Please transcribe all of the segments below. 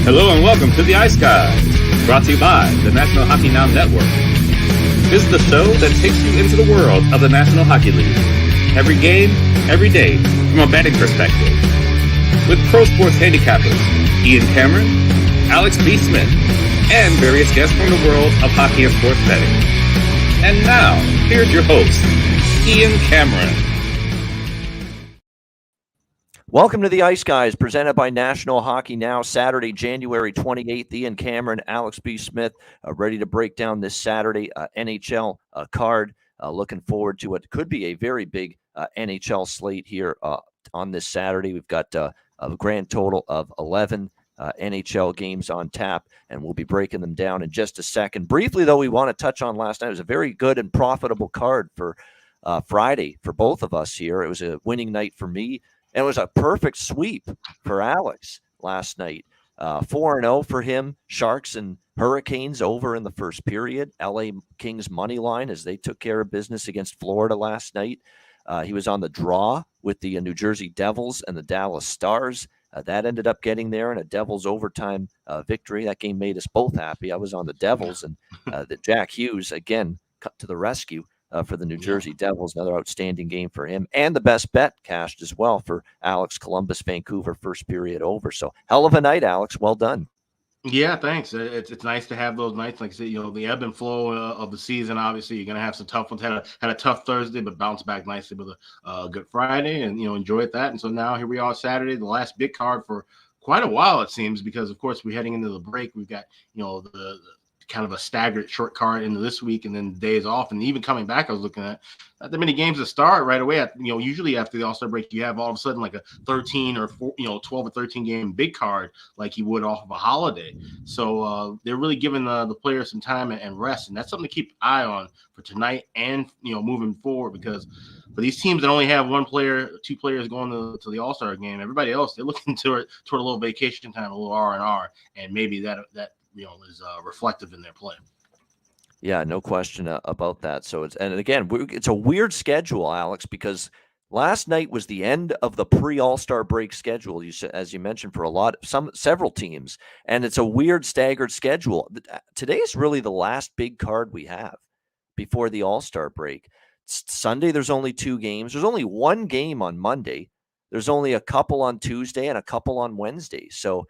Hello and welcome to the Ice Guys, brought to you by the National Hockey Now Network. This is the show that takes you into the world of the National Hockey League. Every game, every day, from a betting perspective. With pro sports handicappers Ian Cameron, Alex B. Smith, and various guests from the world of hockey and sports betting. And now, here's your host, Ian Cameron. Welcome to the Ice Guys, presented by National Hockey Now, Saturday, January 28th. Ian Cameron, Alex B. Smith, ready to break down this Saturday NHL card. Looking forward to what could be a very big NHL slate here on this Saturday. We've got a grand total of 11 NHL games on tap, and we'll be breaking them down in just a second. Briefly, though, we want to touch on last night. It was a very good and profitable card for Friday for both of us here. It was a winning night for me. And it was a perfect sweep for Alex last night. 4-0 for him. Sharks and Hurricanes over in the first period. LA Kings money line as they took care of business against Florida last night. He was on the draw with the New Jersey Devils and the Dallas Stars. That ended up getting there in a Devils overtime victory. That game made us both happy. I was on the Devils, and that Jack Hughes, again, cut to the rescue. For the New Jersey Devils, another outstanding game for him. And the best bet cashed as well for Alex. Columbus, Vancouver, first period over. So hell of a night, Alex. Well done. Yeah, thanks. It's nice to have those nights. Like I said, the ebb and flow of the season. Obviously, you're going to have some tough ones. Had a tough Thursday, but bounced back nicely with a good Friday and, enjoyed that. And so now here we are Saturday, the last big card for quite a while, it seems, because, of course, we're heading into the break. We've got, the kind of a staggered short card into this week and then days off. And even coming back, I was looking at not that many games to start right away. Usually after the All-Star break, you have all of a sudden like a 13 or 12 or 13 game big card like you would off of a holiday. So they're really giving the players some time and rest. And that's something to keep an eye on for tonight and, moving forward, because for these teams that only have one player, two players going to the All-Star game, everybody else, they're looking toward a little vacation time, a little R&R, and maybe that is reflective in their play. Yeah, no question about that. So it's a weird schedule, Alex, because last night was the end of the pre-All-Star break schedule. As you mentioned, for several teams, and it's a weird staggered schedule. Today is really the last big card we have before the All-Star break. Sunday, there's only 2 games. There's only 1 game on Monday. There's only a couple on Tuesday and a couple on Wednesday. So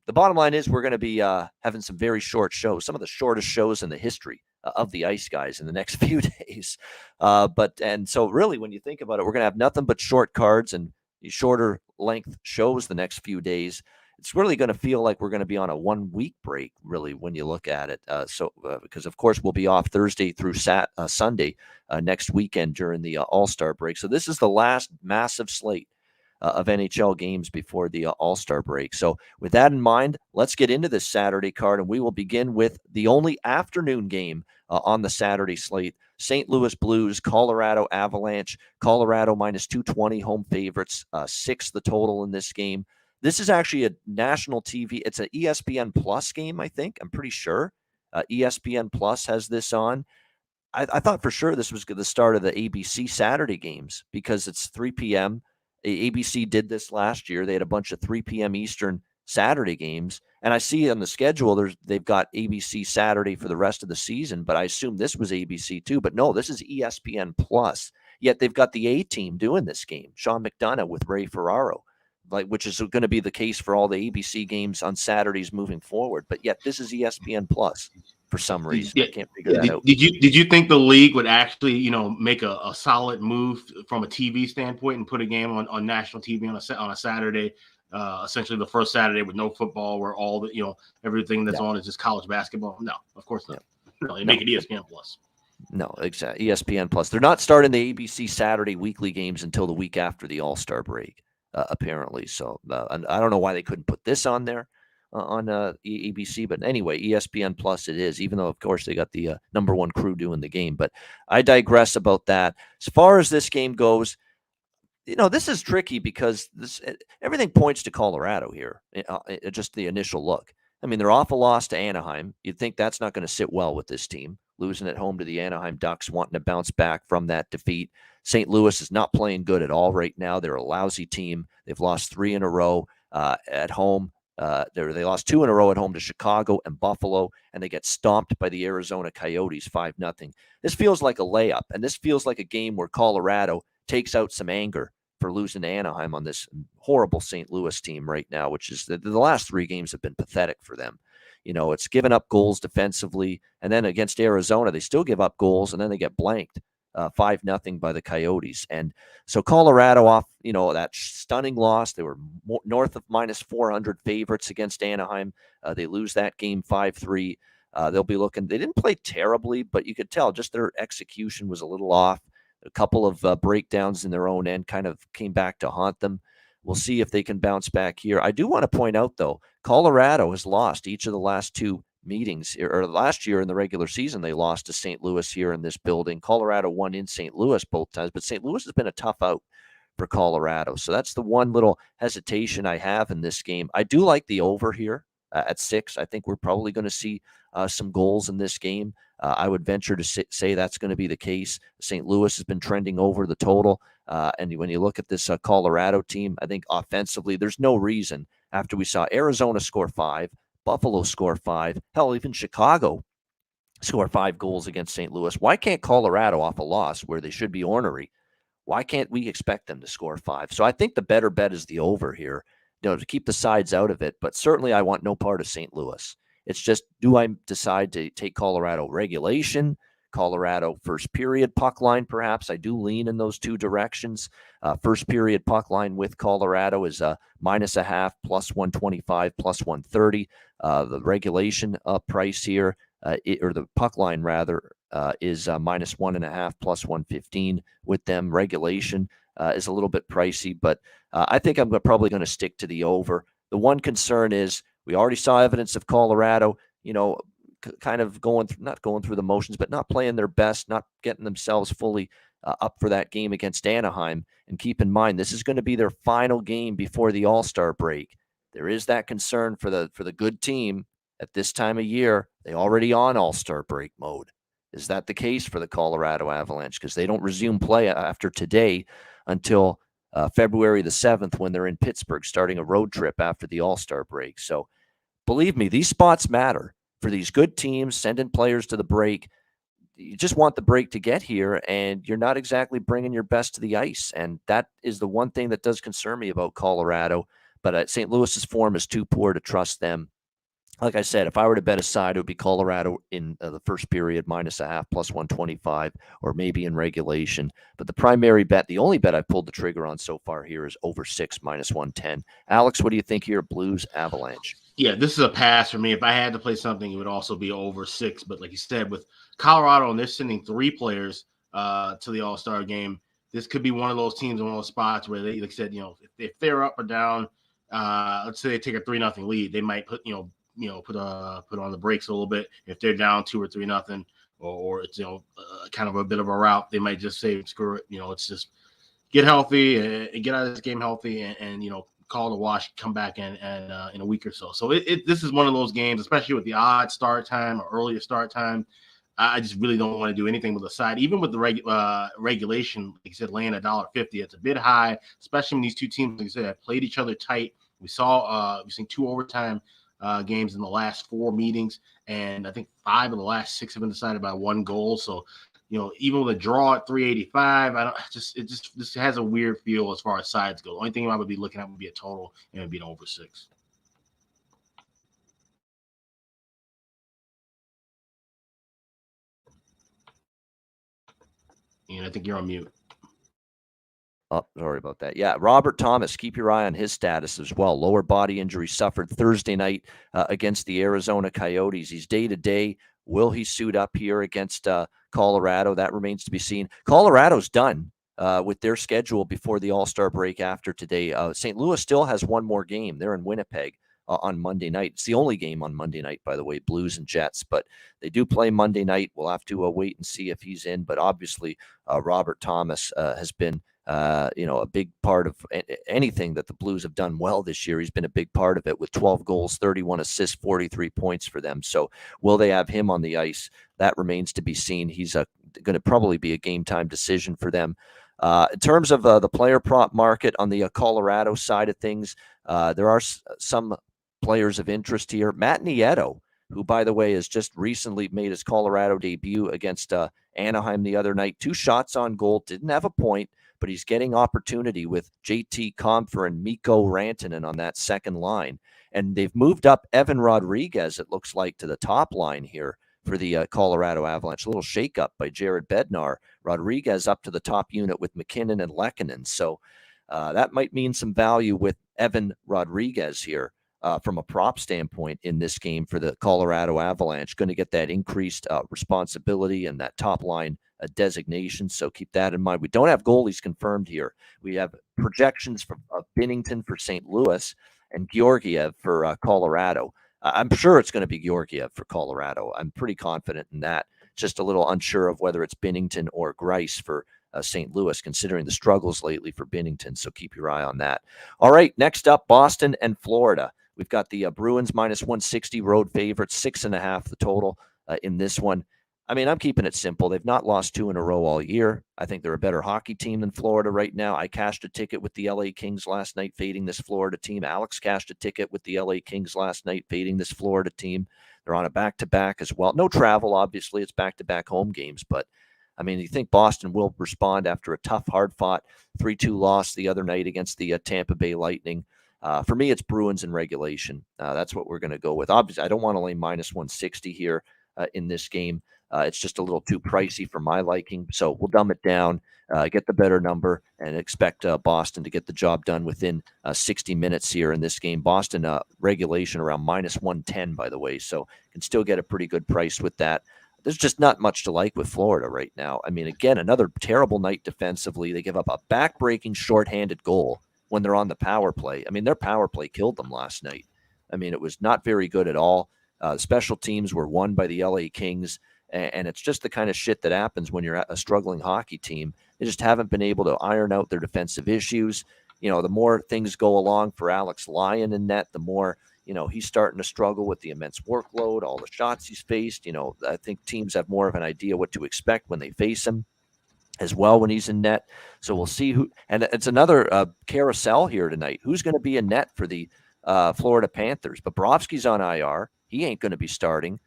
the bottom line is we're going to be having some very short shows, some of the shortest shows in the history of the Ice Guys in the next few days. And so really, when you think about it, we're going to have nothing but short cards and shorter length shows the next few days. It's really going to feel like we're going to be on a 1-week break, really, when you look at it. Because, of course, we'll be off Thursday through Sunday next weekend during the All-Star break. So this is the last massive slate of NHL games before the All-Star break. So with that in mind, let's get into this Saturday card, and we will begin with the only afternoon game on the Saturday slate. St. Louis Blues, Colorado Avalanche. Colorado minus 220, home favorites, 6 the total in this game. This is actually a national TV. It's an ESPN Plus game, I think. I'm pretty sure. ESPN Plus has this on. I thought for sure this was the start of the ABC Saturday games because it's 3 p.m., ABC did this last year. They had a bunch of 3 p.m. Eastern Saturday games. And I see on the schedule, they've got ABC Saturday for the rest of the season, but I assume this was ABC too. But no, this is ESPN Plus. Yet they've got the A-team doing this game, Sean McDonough with Ray Ferraro, which is going to be the case for all the ABC games on Saturdays moving forward. But yet this is ESPN Plus. For some reason, I can't figure that out. Did you think the league would actually, make a solid move from a TV standpoint and put a game on national TV on a Saturday, essentially the first Saturday with no football, where all the everything that's on is just college basketball? No, of course not. No, they make it ESPN Plus. No, exactly. ESPN Plus. They're not starting the ABC Saturday weekly games until the week after the All-Star break, apparently. So I don't know why they couldn't put this on there. On ABC, but anyway, ESPN Plus it is, even though, of course, they got the number 1 crew doing the game. But I digress about that. As far as this game goes, this is tricky because everything points to Colorado here, just the initial look. I mean, they're off a loss to Anaheim. You'd think that's not going to sit well with this team, losing at home to the Anaheim Ducks, wanting to bounce back from that defeat. St. Louis is not playing good at all right now. They're a lousy team. They've lost 3 in a row at home. They lost 2 in a row at home to Chicago and Buffalo, and they get stomped by the Arizona Coyotes 5-0. This feels like a layup, and this feels like a game where Colorado takes out some anger for losing to Anaheim on this horrible St. Louis team right now, which is the last 3 games have been pathetic for them. It's given up goals defensively, and then against Arizona, they still give up goals, and then they get blanked 5-0 by the Coyotes. And so Colorado off, that stunning loss. They were north of minus 400 favorites against Anaheim. They lose that game 5-3. They'll be looking. They didn't play terribly, but you could tell just their execution was a little off. A couple of breakdowns in their own end kind of came back to haunt them. We'll see if they can bounce back here. I do want to point out, though, Colorado has lost each of the last 2 meetings, or last year in the regular season, they lost to St. Louis here in this building. Colorado won in St. Louis both times, but St. Louis has been a tough out for Colorado. So that's the one little hesitation I have in this game. I do like the over here at 6. I think we're probably going to see some goals in this game. I would venture to say that's going to be the case. St. Louis has been trending over the total. And when you look at this Colorado team, I think offensively, there's no reason after we saw Arizona score 5, Buffalo score 5, hell, even Chicago score 5 goals against St. Louis. Why can't Colorado, off a loss where they should be ornery, why can't we expect them to score 5? So I think the better bet is the over here, to keep the sides out of it. But certainly I want no part of St. Louis. It's just, do I decide to take Colorado regulation, Colorado first period puck line, perhaps? I do lean in those 2 directions. First period puck line with Colorado is -0.5, +125, +130. The regulation price here, or the puck line rather, is -1.5, +115 with them. Regulation is a little bit pricey, but I think I'm probably going to stick to the over. The one concern is we already saw evidence of Colorado, kind of not going through the motions, but not playing their best, not getting themselves fully up for that game against Anaheim. And keep in mind, this is going to be their final game before the All-Star break. There is that concern for the good team at this time of year. They already on All-Star break mode. Is that the case for the Colorado Avalanche? Because they don't resume play after today until February the 7th, when they're in Pittsburgh starting a road trip after the All-Star break. So believe me, these spots matter for these good teams, sending players to the break. You just want the break to get here, and you're not exactly bringing your best to the ice. And that is the one thing that does concern me about Colorado. But St. Louis's form is too poor to trust them. Like I said, if I were to bet a side, it would be Colorado in the first period, -0.5, +125, or maybe in regulation. But the primary bet, the only bet I've pulled the trigger on so far here, is over 6, -110. Alex, what do you think here? Blues, Avalanche. Yeah, this is a pass for me. If I had to play something, it would also be over 6. But like you said, with Colorado, and they're sending 3 players to the All-Star game, this could be one of those teams in one of those spots where they, like I said, if they're up or down, let's say they take a 3-0 lead, they might put put on the brakes a little bit. If they're down 2 or 3-0, or it's kind of a bit of a rout, they might just say, screw it, let's just get healthy and get out of this game healthy, and call the wash, come back in a week or so. So this is one of those games, especially with the odd start time or earlier start time. I just really don't want to do anything with the side, even with the regulation. Like I said, laying $1.50, it's a bit high, especially when these 2 teams, like I said, have played each other tight. We've seen 2 overtime games in the last 4 meetings, and I think 5 of the last 6 have been decided by 1 goal. So, even with a draw at 385, this has a weird feel as far as sides go. The only thing I would be looking at would be a total, and it'd be an over 6. And I think you're on mute. Oh, sorry about that. Yeah, Robert Thomas, keep your eye on his status as well. Lower body injury suffered Thursday night against the Arizona Coyotes. He's day-to-day. Will he suit up here against Colorado? That remains to be seen. Colorado's done with their schedule before the All-Star break after today. St. Louis still has 1 more game. They're in Winnipeg on Monday night. It's the only game on Monday night, by the way, Blues and Jets. But they do play Monday night. We'll have to wait and see if he's in. But obviously, Robert Thomas has been a big part of anything that the Blues have done well this year. He's been a big part of it with 12 goals, 31 assists, 43 points for them. So will they have him on the ice? That remains to be seen. He's going to probably be a game time decision for them. In terms of the player prop market on the Colorado side of things, there are some players of interest here. Matt Nieto, who, by the way, has just recently made his Colorado debut against Anaheim the other night. 2 shots on goal, didn't have a point, but he's getting opportunity with JT Compher and Mikko Rantanen on that second line. And they've moved up Evan Rodriguez, it looks like, to the top line here for the Colorado Avalanche. A little shakeup by Jared Bednar. Rodriguez up to the top unit with McKinnon and Lehkonen. So that might mean some value with Evan Rodriguez here from a prop standpoint in this game for the Colorado Avalanche. Going to get that increased responsibility and that top line designation. So keep that in mind. We don't have goalies confirmed here. We have projections of Binnington for St. Louis and Georgiev for Colorado. I'm sure it's going to be Georgiev for Colorado. I'm pretty confident in that. Just a little unsure of whether it's Binnington or Greiss for St. Louis, considering the struggles lately for Binnington. So keep your eye on that. All right, next up, Boston and Florida. We've got the Bruins minus 160 road favorites, 6.5 the total in this one. I mean, I'm keeping it simple. They've not lost 2 in a row all year. I think they're a better hockey team than Florida right now. I cashed a ticket with the LA Kings last night, fading this Florida team. Alex cashed a ticket with the LA Kings last night, fading this Florida team. They're on a back-to-back as well. No travel, obviously. It's back-to-back home games. But, I mean, you think Boston will respond after a tough, hard-fought 3-2 loss the other night against the Tampa Bay Lightning. For me, it's Bruins in regulation. That's what we're going to go with. Obviously, I don't want to lay minus 160 here in this game. It's just a little too pricey for my liking. So we'll dumb it down, get the better number, and expect Boston to get the job done within 60 minutes here in this game. Boston regulation around minus 110, by the way. So can still get a pretty good price with that. There's just not much to like with Florida right now. I mean, again, another terrible night defensively. They give up a back-breaking shorthanded goal when they're on the power play. I mean, their power play killed them last night. I mean, it was not very good at all. Special teams were won by the LA Kings. And it's just the kind of shit that happens when you're a struggling hockey team. They just haven't been able to iron out their defensive issues. You know, the more things go along for Alex Lyon in net, the more, you know, he's starting to struggle with the immense workload, all the shots he's faced. You know, I think teams have more of an idea what to expect when they face him as well when he's in net. So we'll see who, and it's another carousel here tonight. Who's going to be in net for the Florida Panthers? Bobrovsky's on IR. He ain't going to be starting.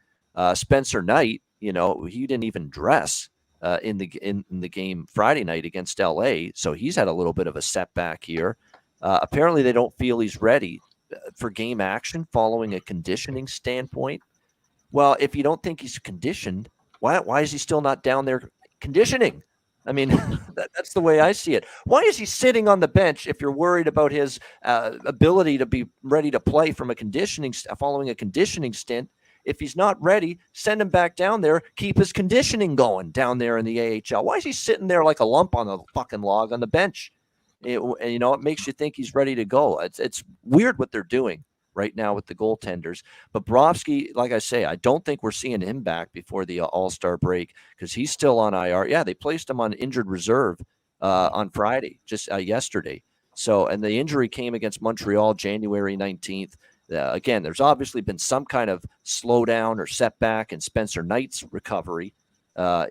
Spencer Knight, you know, he didn't even dress in the game Friday night against LA, so he's had a little bit of a setback here. Apparently, they don't feel he's ready for game action following a conditioning standpoint. Well, if you don't think he's conditioned, why is he still not down there conditioning? I mean, that's the way I see it. Why is he sitting on the bench if you're worried about his ability to be ready to play from following a conditioning stint? If he's not ready, send him back down there. Keep his conditioning going down there in the AHL. Why is he sitting there like a lump on the fucking log on the bench? It makes you think he's ready to go. It's weird what they're doing right now with the goaltenders. But Bobrovsky, like I say, I don't think we're seeing him back before the All-Star break because he's still on IR. Yeah, they placed him on injured reserve on Friday, just yesterday. So, and the injury came against Montreal January 19th. Again, there's obviously been some kind of slowdown or setback in Spencer Knight's recovery.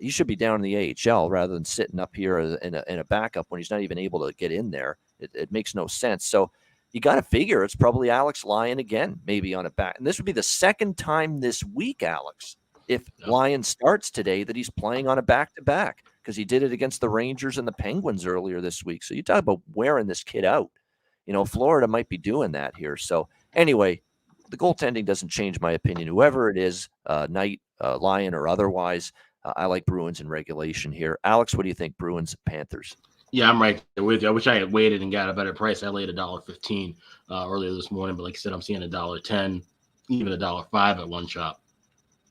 He should be down in the AHL rather than sitting up here in a backup when he's not even able to get in there. It makes no sense. So you got to figure it's probably Alex Lyon again, maybe on a back. And this would be the second time this week, Alex, if Lyon starts today, that he's playing on a back-to-back because he did it against the Rangers and the Penguins earlier this week. So you talk about wearing this kid out. You know, Florida might be doing that here. So anyway, the goaltending doesn't change my opinion. Whoever it is, Knight, Lyon, or otherwise, I like Bruins in regulation here. Alex, what do you think, Bruins, Panthers? Yeah, I'm right there with you. I wish I had waited and got a better price. I laid $1.15 earlier this morning, but like I said, I'm seeing $1.10, even $1.05 at one shop.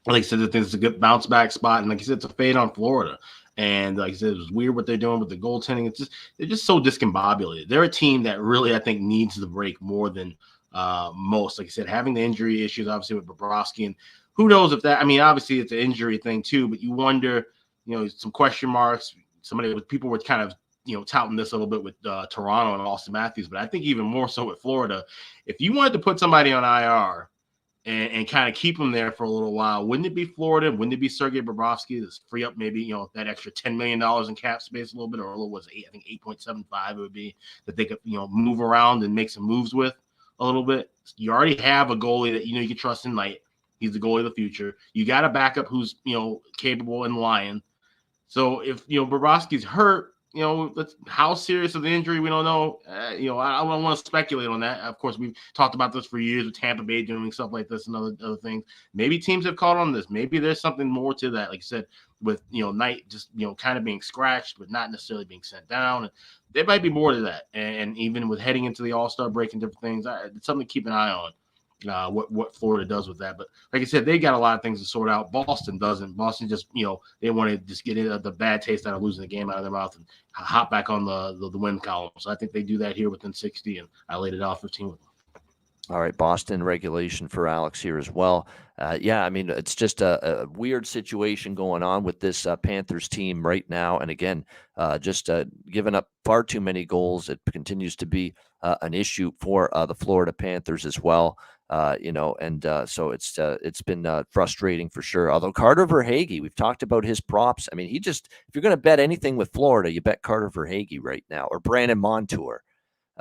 Like I said, I think it's a good bounce back spot, and like I said, it's a fade on Florida. And like I said, it was weird what they're doing with the goaltending. They're just so discombobulated. They're a team that really, I think, needs the break more than most. Like I said, having the injury issues, obviously with Bobrovsky, and who knows if that. I mean, obviously it's an injury thing too, but you wonder, you know, some question marks. People were kind of, you know, touting this a little bit with Toronto and Austin Matthews, but I think even more so with Florida. If you wanted to put somebody on IR and kind of keep them there for a little while, wouldn't it be Florida? Wouldn't it be Sergei Bobrovsky to free up maybe, you know, that extra $10 million in cap space a little bit, or a little was 8.75 it would be that they could, you know, move around and make some moves with. a little bit. You already have a goalie that you can trust in Knight. He's the goalie of the future. You got a backup who's capable in Lyon. So if Bobrovsky's hurt, how serious of the injury, we don't know. I don't want to speculate on that. Of course, we've talked about this for years with Tampa Bay doing stuff like this and other things. Maybe teams have caught on this. Maybe there's something more to that. Like you said, with Knight just kind of being scratched, but not necessarily being sent down. And there might be more to that. And even with heading into the All-Star break and different things, it's something to keep an eye on. What Florida does with that. But like I said, they got a lot of things to sort out. Boston doesn't. Boston just, they want to just get the bad taste out of losing the game out of their mouth and hop back on the win column. So I think they do that here within 60, and I laid it out 15 with them. All right, Boston regulation for Alex here as well. Yeah, I mean, it's just a weird situation going on with this Panthers team right now. And again, just giving up far too many goals. It continues to be an issue for the Florida Panthers as well. So it's been frustrating for sure. Although Carter Verhaeghe, we've talked about his props. I mean, if you're going to bet anything with Florida, you bet Carter Verhaeghe right now, or Brandon Montour.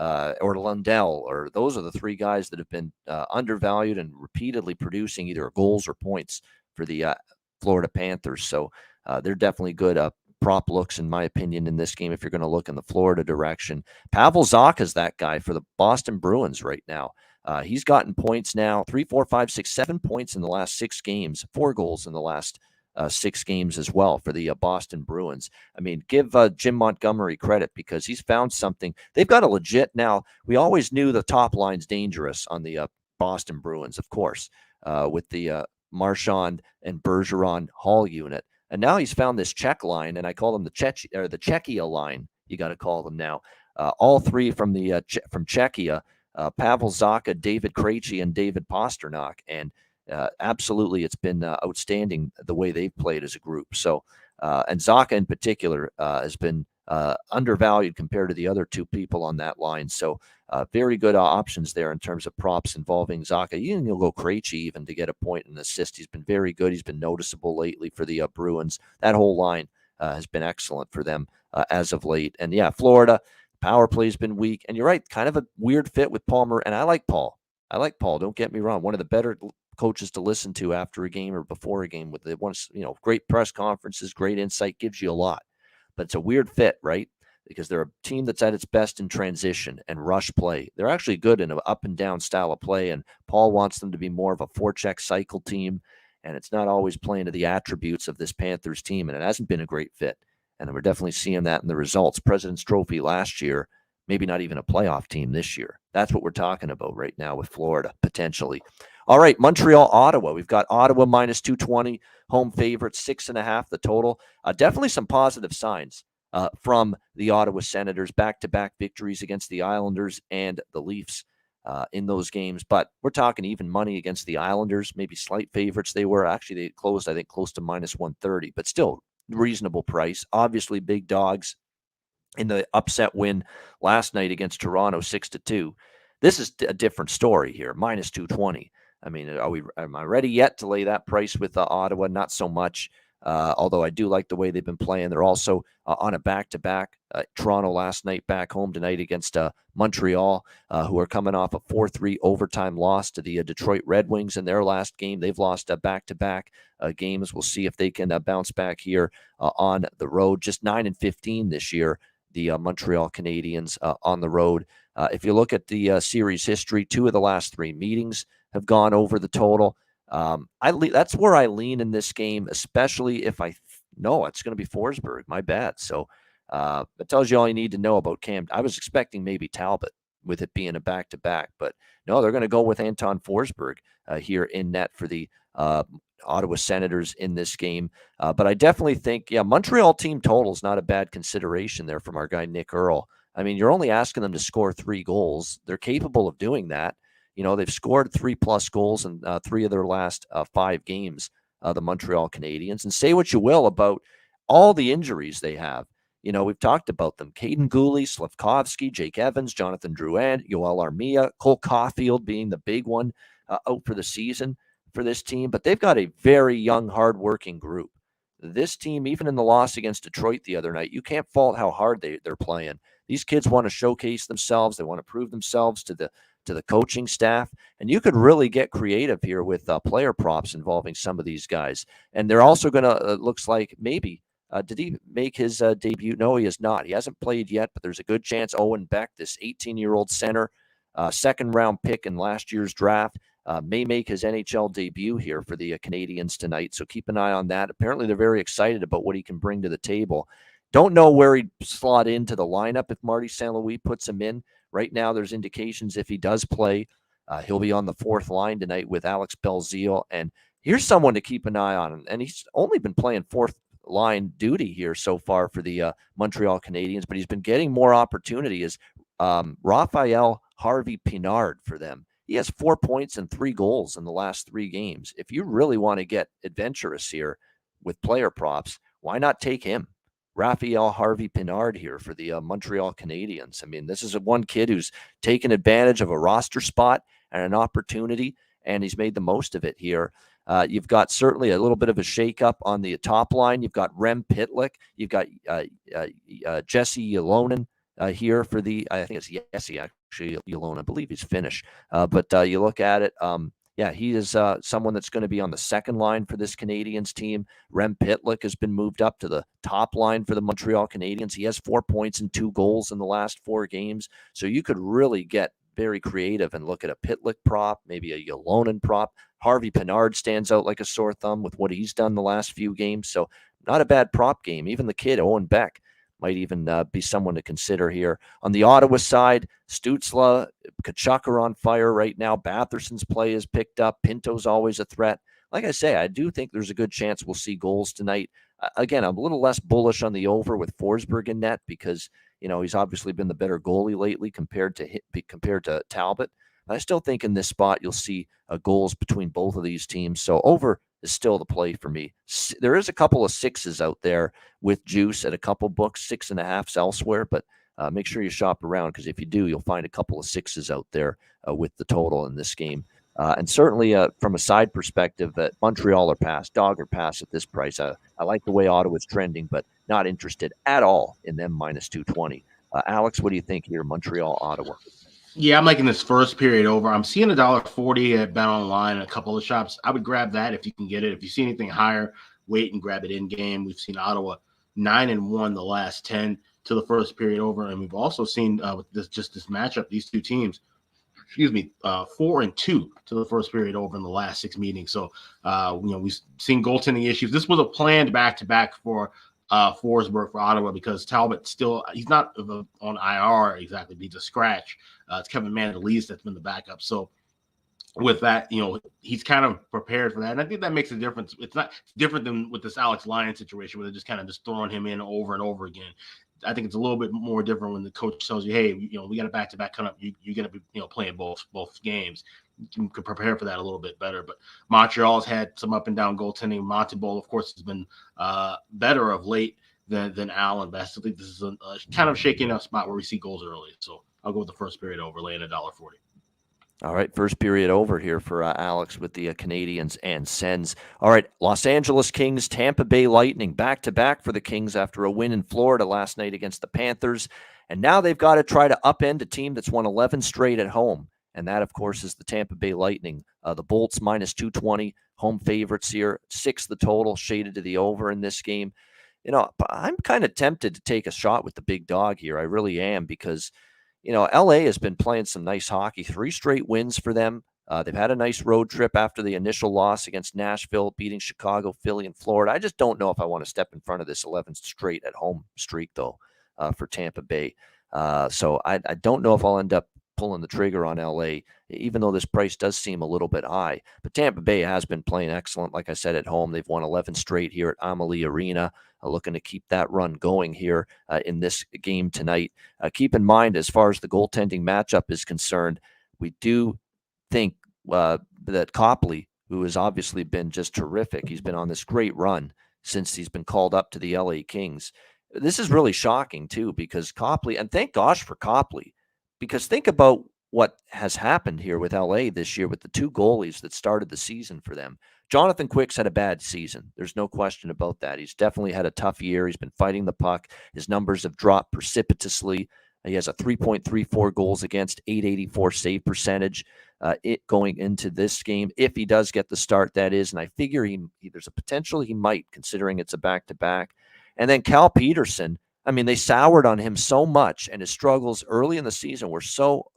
Or Lundell, or those are the three guys that have been undervalued and repeatedly producing either goals or points for the Florida Panthers. So they're definitely good prop looks, in my opinion, in this game if you're going to look in the Florida direction. Pavel Zacha's that guy for the Boston Bruins right now. He's gotten points now, 3, 4, 5, 6, 7 points in the last 6 games, 4 goals in the last 6 games as well for the Boston Bruins. I mean, give Jim Montgomery credit because he's found something. They've got a legit now. We always knew the top line's dangerous on the Boston Bruins, of course, with the Marchand and Bergeron Hall unit. And now he's found this Czech line, and I call them the Czechia line. You got to call them now. All three from from Czechia, Pavel Zacha, David Krejci, and David Pastrnak. And absolutely, it's been outstanding the way they've played as a group. So, and Zacha in particular has been undervalued compared to the other 2 people on that line. So, very good options there in terms of props involving Zacha. You'll go Krejci even to get a point and assist. He's been very good. He's been noticeable lately for the Bruins. That whole line has been excellent for them as of late. And yeah, Florida power play's been weak. And you're right, kind of a weird fit with Palmer. And I like Paul. Don't get me wrong. One of the better coaches to listen to after a game or before a game with the ones, great press conferences, great insight, gives you a lot. But it's a weird fit, right? Because they're a team that's at its best in transition and rush play. They're actually good in an up and down style of play, and Paul wants them to be more of a forecheck cycle team, and it's not always playing to the attributes of this Panthers team, and it hasn't been a great fit. And we're definitely seeing that in the results. President's Trophy last year, maybe not even a playoff team this year. That's what we're talking about right now with Florida, potentially. All right, Montreal, Ottawa. We've got Ottawa minus 220, home favorite, 6.5 the total. Definitely some positive signs from the Ottawa Senators, back-to-back victories against the Islanders and the Leafs in those games. But we're talking even money against the Islanders, maybe slight favorites they were. Actually, they closed, I think, close to minus 130, but still reasonable price. Obviously, big dogs in the upset win last night against Toronto, 6-2. This is a different story here, minus 220. I mean, am I ready yet to lay that price with Ottawa? Not so much, although I do like the way they've been playing. They're also on a back-to-back. Toronto last night, back home tonight against Montreal, who are coming off a 4-3 overtime loss to the Detroit Red Wings in their last game. They've lost back-to-back games. We'll see if they can bounce back here on the road. Just 9-15 this year, the Montreal Canadiens on the road. If you look at the series history, 2 of the last 3 meetings have gone over the total. That's where I lean in this game, especially if I know it's going to be Forsberg. My bad. So it tells you all you need to know about Cam. I was expecting maybe Talbot with it being a back-to-back, but no, they're going to go with Anton Forsberg here in net for the Ottawa Senators in this game. But I definitely think, Montreal team total is not a bad consideration there from our guy Nick Earl. I mean, you're only asking them to score 3 goals. They're capable of doing that. They've scored 3+ goals in 3 of their last 5 games, the Montreal Canadiens. And say what you will about all the injuries they have. We've talked about them. Caden Gooley, Slafkovsky, Jake Evans, Jonathan Drouin, Yoel Armia, Cole Caulfield being the big one out for the season for this team. But they've got a very young, hardworking group. This team, even in the loss against Detroit the other night, you can't fault how hard they're playing. These kids want to showcase themselves. They want to prove themselves to to the coaching staff. And you could really get creative here with player props involving some of these guys. And they're also going to, looks like maybe, did he make his debut? No, he has not. He hasn't played yet, but there's a good chance Owen Beck, this 18-year-old center, second-round pick in last year's draft, may make his NHL debut here for the Canadiens tonight. So keep an eye on that. Apparently, they're very excited about what he can bring to the table. Don't know where he'd slot into the lineup if Marty St. Louis puts him in. Right now, there's indications if he does play, he'll be on the fourth line tonight with Alex Belzile. And here's someone to keep an eye on. And he's only been playing fourth line duty here so far for the Montreal Canadiens, but he's been getting more opportunity as Raphael Harvey-Pinard for them. He has 4 points and 3 goals in the last 3 games. If you really want to get adventurous here with player props, why not take him? Raphael Harvey-Pinard here for the Montreal Canadiens. I mean, this is one kid who's taken advantage of a roster spot and an opportunity, and he's made the most of it here. You've got certainly a little bit of a shakeup on the top line. You've got Rem Pitlick. You've got Jesse Ylonen here for the, I think it's Jesse actually, Ylonen. I believe he's Finnish. But you look at it, yeah, he is someone that's going to be on the second line for this Canadiens team. Rem Pitlick has been moved up to the top line for the Montreal Canadiens. He has 4 points and 2 goals in the last 4 games. So you could really get very creative and look at a Pitlick prop, maybe a Ylonen prop. Harvey-Pinard stands out like a sore thumb with what he's done the last few games. So not a bad prop game. Even the kid, Owen Beck, might even be someone to consider here. On the Ottawa side, Stützle, Tkachuk are on fire right now. Batherson's play is picked up. Pinto's always a threat. Like I say, I do think there's a good chance we'll see goals tonight. Again, I'm a little less bullish on the over with Forsberg in net because, you know, he's obviously been the better goalie lately compared to Talbot. But I still think in this spot you'll see goals between both of these teams. So over is still the play for me. There is a couple of 6s out there with juice at a couple books, 6.5s elsewhere, but make sure you shop around because if you do, you'll find a couple of 6s out there with the total in this game. And certainly from a side perspective, Montreal or pass, dog or pass at this price. I like the way Ottawa's trending, but not interested at all in them minus 220. Alex, what do you think here, Montreal, Ottawa? Yeah, I'm liking this first period over. I'm seeing $1.40 at Bet Online in a couple of shops. I would grab that if you can get it. If you see anything higher, wait and grab it in game. We've seen Ottawa 9-1 the last 10 to the first period over, and we've also seen with this matchup, these two teams, 4-2 to the first period over in the last 6 meetings. So we've seen goaltending issues. This was a planned back-to-back for Forsberg for Ottawa because Talbot he's not on IR exactly, but he's a scratch. It's Kevin Mandolese that's been the backup. So with that, he's kind of prepared for that. And I think that makes a difference. It's different than with this Alex Lyon situation where they're just throwing him in over and over again. I think it's a little bit more different when the coach tells you, hey, we got a back-to-back coming up. You're going to be, playing both games. You can prepare for that a little bit better. But Montreal's had some up and down goaltending. Monteball, of course, has been better of late than Allen. But I still think this is a kind of shaking up spot where we see goals early. So I'll go with the first period over, laying $1.40. All right, first period over here for Alex with the Canadiens and Sens. All right, Los Angeles Kings, Tampa Bay Lightning, back-to-back for the Kings after a win in Florida last night against the Panthers. And now they've got to try to upend a team that's won 11 straight at home. And that, of course, is the Tampa Bay Lightning. The Bolts minus 220, home favorites here. 6 the total, shaded to the over in this game. I'm kind of tempted to take a shot with the big dog here. I really am because LA has been playing some nice hockey, 3 straight wins for them. They've had a nice road trip after the initial loss against Nashville, beating Chicago, Philly, and Florida. I just don't know if I want to step in front of this 11 straight at home streak, though, for Tampa Bay. So I don't know if I'll end up pulling the trigger on LA, even though this price does seem a little bit high. But Tampa Bay has been playing excellent. Like I said, at home, they've won 11 straight here at Amalie Arena. Looking to keep that run going here in this game tonight. Keep in mind, as far as the goaltending matchup is concerned, we do think that Copley, who has obviously been just terrific, he's been on this great run since he's been called up to the LA Kings. This is really shocking, too, because Copley, and thank gosh for Copley, because think about what has happened here with LA this year with the 2 goalies that started the season for them. Jonathan Quick's had a bad season. There's no question about that. He's definitely had a tough year. He's been fighting the puck. His numbers have dropped precipitously. He has a 3.34 goals against, 884 save percentage. It going into this game, if he does get the start, that is, and I figure there's a potential he might, considering it's a back-to-back. And then Cal Peterson, I mean, they soured on him so much, and his struggles early in the season were so,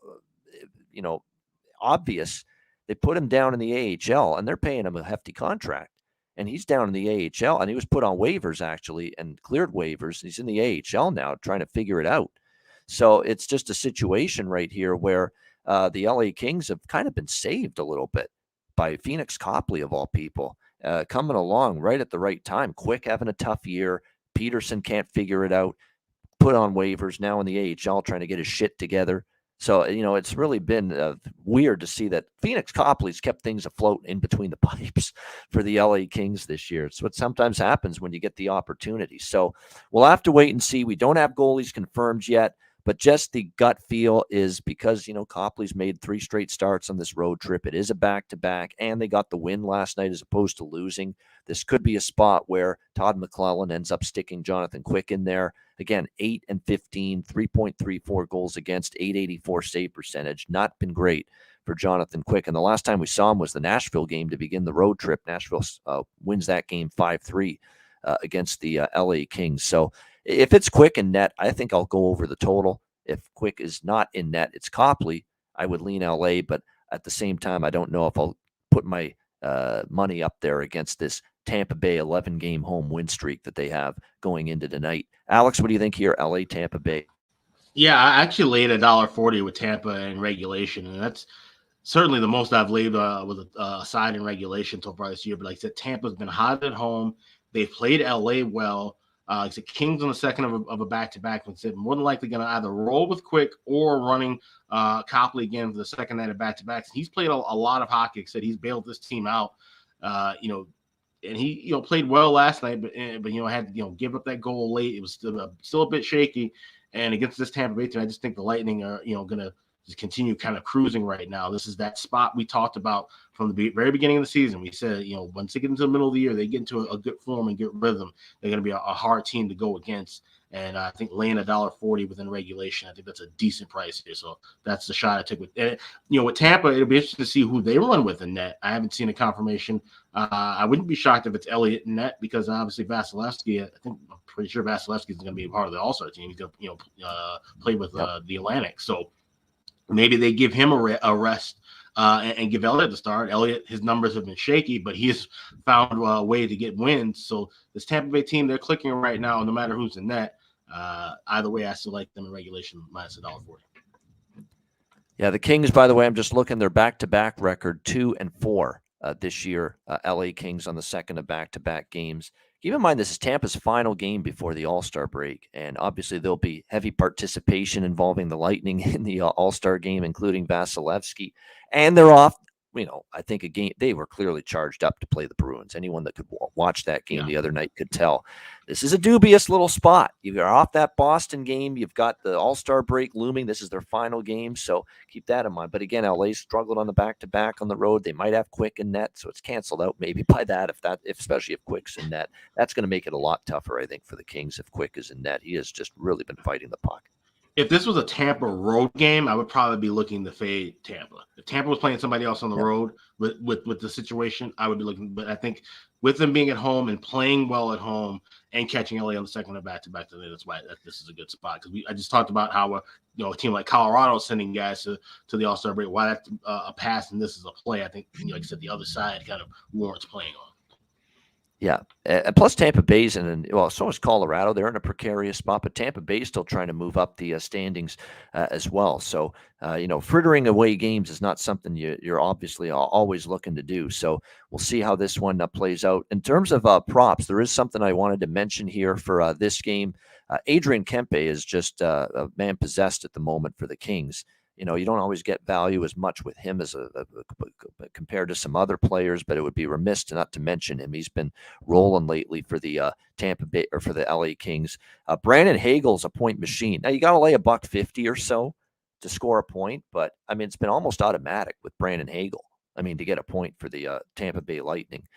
obvious. They put him down in the AHL, and they're paying him a hefty contract. And he's down in the AHL, and he was put on waivers, actually, and cleared waivers. He's in the AHL now trying to figure it out. So it's just a situation right here where the LA Kings have kind of been saved a little bit by Phoenix Copley, of all people, coming along right at the right time. Quick having a tough year. Peterson can't figure it out. Put on waivers, now in the AHL trying to get his shit together. So, it's really been weird to see that Phoenix Copley's kept things afloat in between the pipes for the LA Kings this year. It's what sometimes happens when you get the opportunity. So we'll have to wait and see. We don't have goalies confirmed yet, but just the gut feel is because, Copley's made 3 straight starts on this road trip. It is a back-to-back, and they got the win last night as opposed to losing. This could be a spot where Todd McClellan ends up sticking Jonathan Quick in there. Again, 8 and 15, 3.34 goals against, 884 save percentage. Not been great for Jonathan Quick. And the last time we saw him was the Nashville game to begin the road trip. Nashville wins that game 5-3 against the LA Kings. So if it's Quick in net, I think I'll go over the total. If Quick is not in net, it's Copley. I would lean LA, but at the same time, I don't know if I'll put my money up there against this Tampa Bay 11-game home win streak that they have going into tonight. Alex, what do you think here? LA, Tampa Bay. Yeah, I actually laid $1.40 with Tampa in regulation, and that's certainly the most I've laid with a side in regulation so far this year. But like I said, Tampa's been hot at home. They've played LA well. Like I said, Kings on the second of a back-to-back. Like I said, more than likely going to either roll with Quick or running Copley again for the second night of back-to-backs. He's played a lot of hockey. Like I said, he's bailed this team out. And he played well last night, but had to give up that goal late. It was still a bit shaky. And against this Tampa Bay team, I just think the Lightning are going to just continue kind of cruising right now. This is that spot we talked about from the very beginning of the season. We said, once they get into the middle of the year, they get into a good form and good rhythm. They're going to be a hard team to go against. And I think laying $1.40 within regulation, I think that's a decent price here. So that's the shot I took with it. With Tampa, it'll be interesting to see who they run with in net. I haven't seen a confirmation. I wouldn't be shocked if it's Elliott in net, because obviously Vasilevsky, I'm pretty sure Vasilevsky is going to be a part of the All-Star team. He's going to play with the Atlantic. So maybe they give him a rest and give Elliott the start. Elliott, his numbers have been shaky, but he has found a way to get wins. So this Tampa Bay team, they're clicking right now, no matter who's in net. Either way, I still like them in regulation minus $1.40. Yeah, the Kings, by the way, I'm just looking, their back-to-back record 2-4 this year. LA Kings on the second of back-to-back games. Keep in mind, this is Tampa's final game before the All-Star break, and obviously there'll be heavy participation involving the Lightning in the All-Star game, including Vasilevsky, and they're off. I think they were clearly charged up to play the Bruins. Anyone that could watch that game the other night could tell. This is a dubious little spot. You're off that Boston game. You've got the All-Star break looming. This is their final game, so keep that in mind. But again, LA struggled on the back-to-back on the road. They might have Quick in net, so it's canceled out maybe by that, especially if Quick's in net. That's going to make it a lot tougher, I think, for the Kings if Quick is in net. He has just really been fighting the puck. If this was a Tampa road game, I would probably be looking to fade Tampa. If Tampa was playing somebody else on the road with the situation, I would be looking. But I think with them being at home and playing well at home and catching LA on the second of back-to-back, that's why this is a good spot. Because I just talked about how a team like Colorado is sending guys to the All-Star break. Why that's a pass and this is a play. I think, like I said, the other side kind of warrants playing on. Yeah. Plus Tampa Bay's so is Colorado. They're in a precarious spot, but Tampa Bay's still trying to move up the standings as well. So, frittering away games is not something you're obviously always looking to do. So we'll see how this one plays out. In terms of props, there is something I wanted to mention here for this game. Adrian Kempe is just a man possessed at the moment for the Kings. You don't always get value as much with him as compared to some other players, but it would be remiss not to mention him. He's been rolling lately for the Tampa Bay or for the LA Kings. Brandon Hagel's a point machine. Now you got to lay $1.50 or so to score a point, but it's been almost automatic with Brandon Hagel. To get a point for the Tampa Bay Lightning.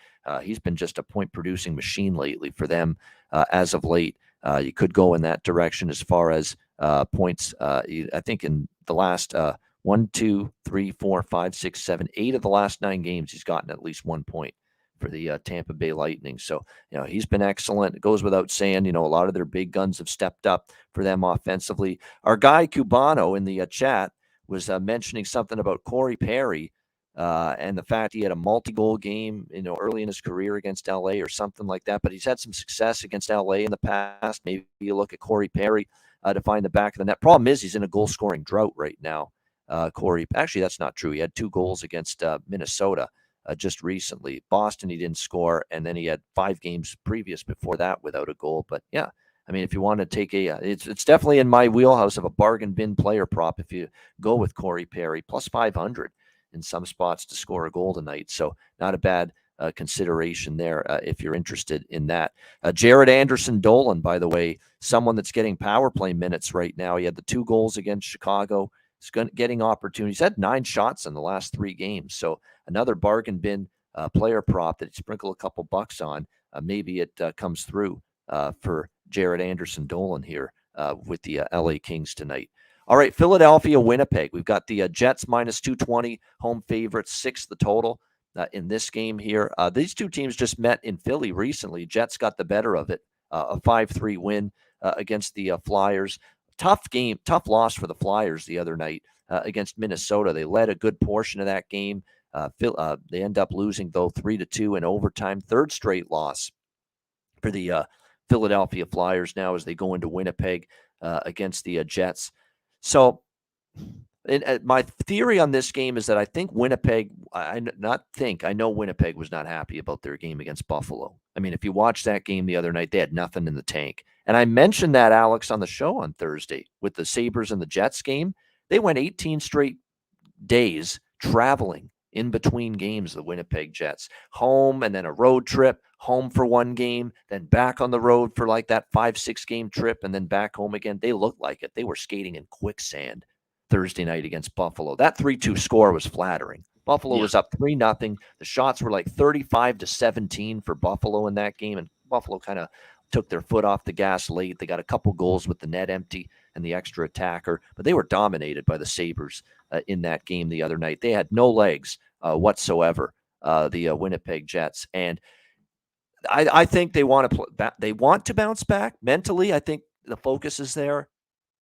He's been just a point producing machine lately for them as of late. You could go in that direction as far as points. I think in the last 1, 2, 3, 4, 5, 6, 7, 8 of the last 9 games, he's gotten at least 1 point for the Tampa Bay Lightning. So, he's been excellent. It goes without saying, a lot of their big guns have stepped up for them offensively. Our guy Cubano in the chat was mentioning something about Corey Perry and the fact he had a multi-goal game, early in his career against LA or something like that. But he's had some success against LA in the past. Maybe you look at Corey Perry to find the back of the net. Problem is he's in a goal-scoring drought right now. Corey, actually, that's not true. He had 2 goals against Minnesota just recently. Boston, he didn't score, and then he had 5 games previous before that without a goal. But yeah, I mean, if you want to take it's definitely in my wheelhouse of a bargain bin player prop if you go with Corey Perry, plus 500 in some spots to score a goal tonight. So not a bad consideration there if you're interested in that. Jared Anderson Dolan, by the way, someone that's getting power play minutes right now. He had the 2 goals against Chicago. He's getting opportunities. He's had 9 shots in the last 3 games. So another bargain bin player prop that you sprinkle a couple bucks on. Maybe it comes through for Jared Anderson Dolan here with the LA Kings tonight. All right, Philadelphia, Winnipeg. We've got the Jets minus 220, home favorites, 6 the total in this game here. These two teams just met in Philly recently. Jets got the better of it, a 5-3 win against the Flyers. Tough game, tough loss for the Flyers the other night against Minnesota. They led a good portion of that game. They end up losing, though, 3-2 in overtime. 3rd straight loss for the Philadelphia Flyers now as they go into Winnipeg against the Jets. So my theory on this game is that I think Winnipeg, I know Winnipeg was not happy about their game against Buffalo. I mean, if you watched that game the other night, they had nothing in the tank. And I mentioned that, Alex, on the show on Thursday with the Sabres and the Jets game. They went 18 straight days traveling in between games, the Winnipeg Jets. Home and then a road trip, home for 1 game, then back on the road for like that 5-6 game trip, and then back home again. They looked like it. They were skating in quicksand Thursday night against Buffalo. That 3-2 score was flattering. Buffalo was up 3-0. The shots were like 35-17 for Buffalo in that game, and Buffalo kind of took their foot off the gas late. They got a couple goals with the net empty and the extra attacker, but they were dominated by the Sabres in that game the other night. They had no legs whatsoever, the Winnipeg Jets. And I think they want to bounce back mentally. I think the focus is there.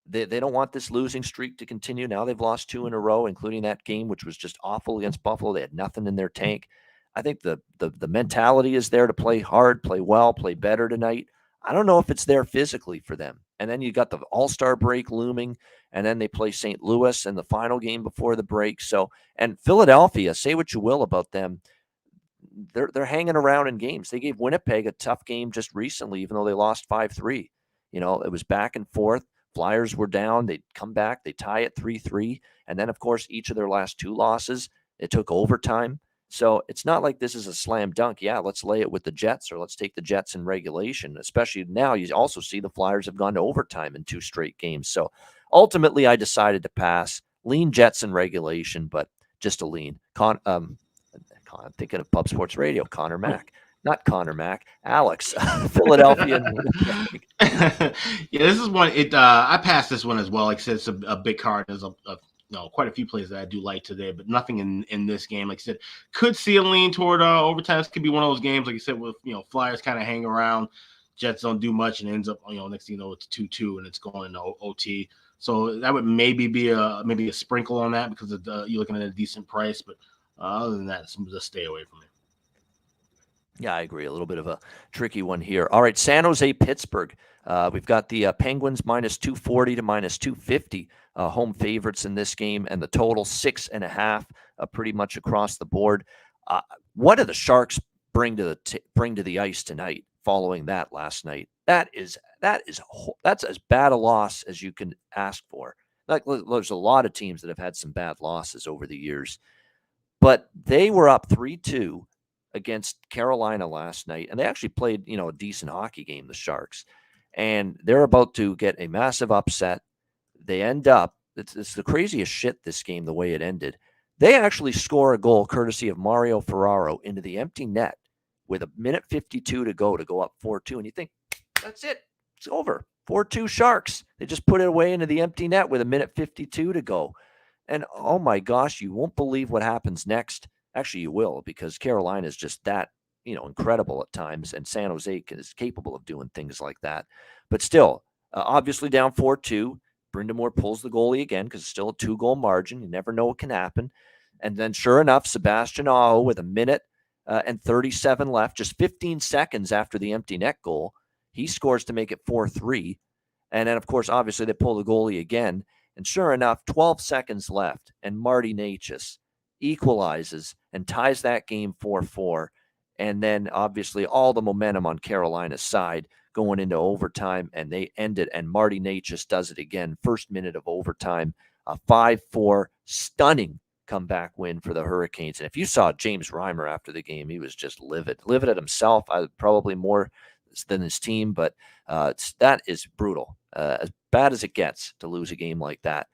They don't want this losing streak to continue. Now they've lost 2 in a row, including that game, which was just awful against Buffalo. They had nothing in their tank. I think the mentality is there to play hard, play well, play better tonight. I don't know if it's there physically for them. And then you got the All-Star break looming, and then they play St. Louis in the final game before the break. So, and Philadelphia, say what you will about them, they're hanging around in games. They gave Winnipeg a tough game just recently, even though they lost 5-3. It was back and forth. Flyers were down. They'd come back. They tie it 3-3. And then, of course, each of their last 2 losses, it took overtime. So it's not like this is a slam dunk. Yeah, let's lay it with the Jets, or let's take the Jets in regulation, especially now. You also see the Flyers have gone to overtime in 2 straight games. So ultimately, I decided to pass. Lean Jets in regulation, but just a lean. I'm thinking of Pub Sports Radio, Connor Mack. Not Connor Mack, Alex, Philadelphia. Yeah, this is one. I passed this one as well. Like I said, it's a big card. There's quite a few plays that I do like today, but nothing in this game. Like I said, could see a lean toward overtime. This could be one of those games, like you said, with Flyers kind of hang around, Jets don't do much, and it ends up next thing you know it's 2-2 and it's going into OT. So that would maybe be a sprinkle on that because you're looking at a decent price, but other than that, just stay away from it. Yeah, I agree. A little bit of a tricky one here. All right, San Jose, Pittsburgh. We've got the Penguins minus 240 to minus 250 home favorites in this game, and the total 6.5 pretty much across the board. What do the Sharks bring to the ice tonight following that last night? That's as bad a loss as you can ask for. Like, there's a lot of teams that have had some bad losses over the years, but they were up 3-2 against Carolina last night, and they actually played, a decent hockey game, the Sharks, and they're about to get a massive upset. They end up, it's the craziest shit, this game, the way it ended. They actually score a goal courtesy of Mario Ferraro into the empty net with 1:52 to go up 4-2, and you think, that's it, it's over. 4-2 Sharks. They just put it away into the empty net with 1:52 to go. And oh my gosh, you won't believe what happens next. Actually, you will, because Carolina is just that, incredible at times, and San Jose is capable of doing things like that. But still, obviously down 4-2. Brind'Amour pulls the goalie again because it's still a 2-goal margin. You never know what can happen. And then sure enough, Sebastian Aho with 1:37 left, just 15 seconds after the empty net goal, he scores to make it 4-3. And then, of course, obviously they pull the goalie again. And sure enough, 12 seconds left, and Marty Necas equalizes and ties that game 4-4. And then, obviously, all the momentum on Carolina's side going into overtime, and they end it. And Marty Necas does it again. First minute of overtime, a 5-4 stunning comeback win for the Hurricanes. And if you saw James Reimer after the game, he was just livid at himself. Probably more than his team, but that is brutal. As bad as it gets to lose a game like that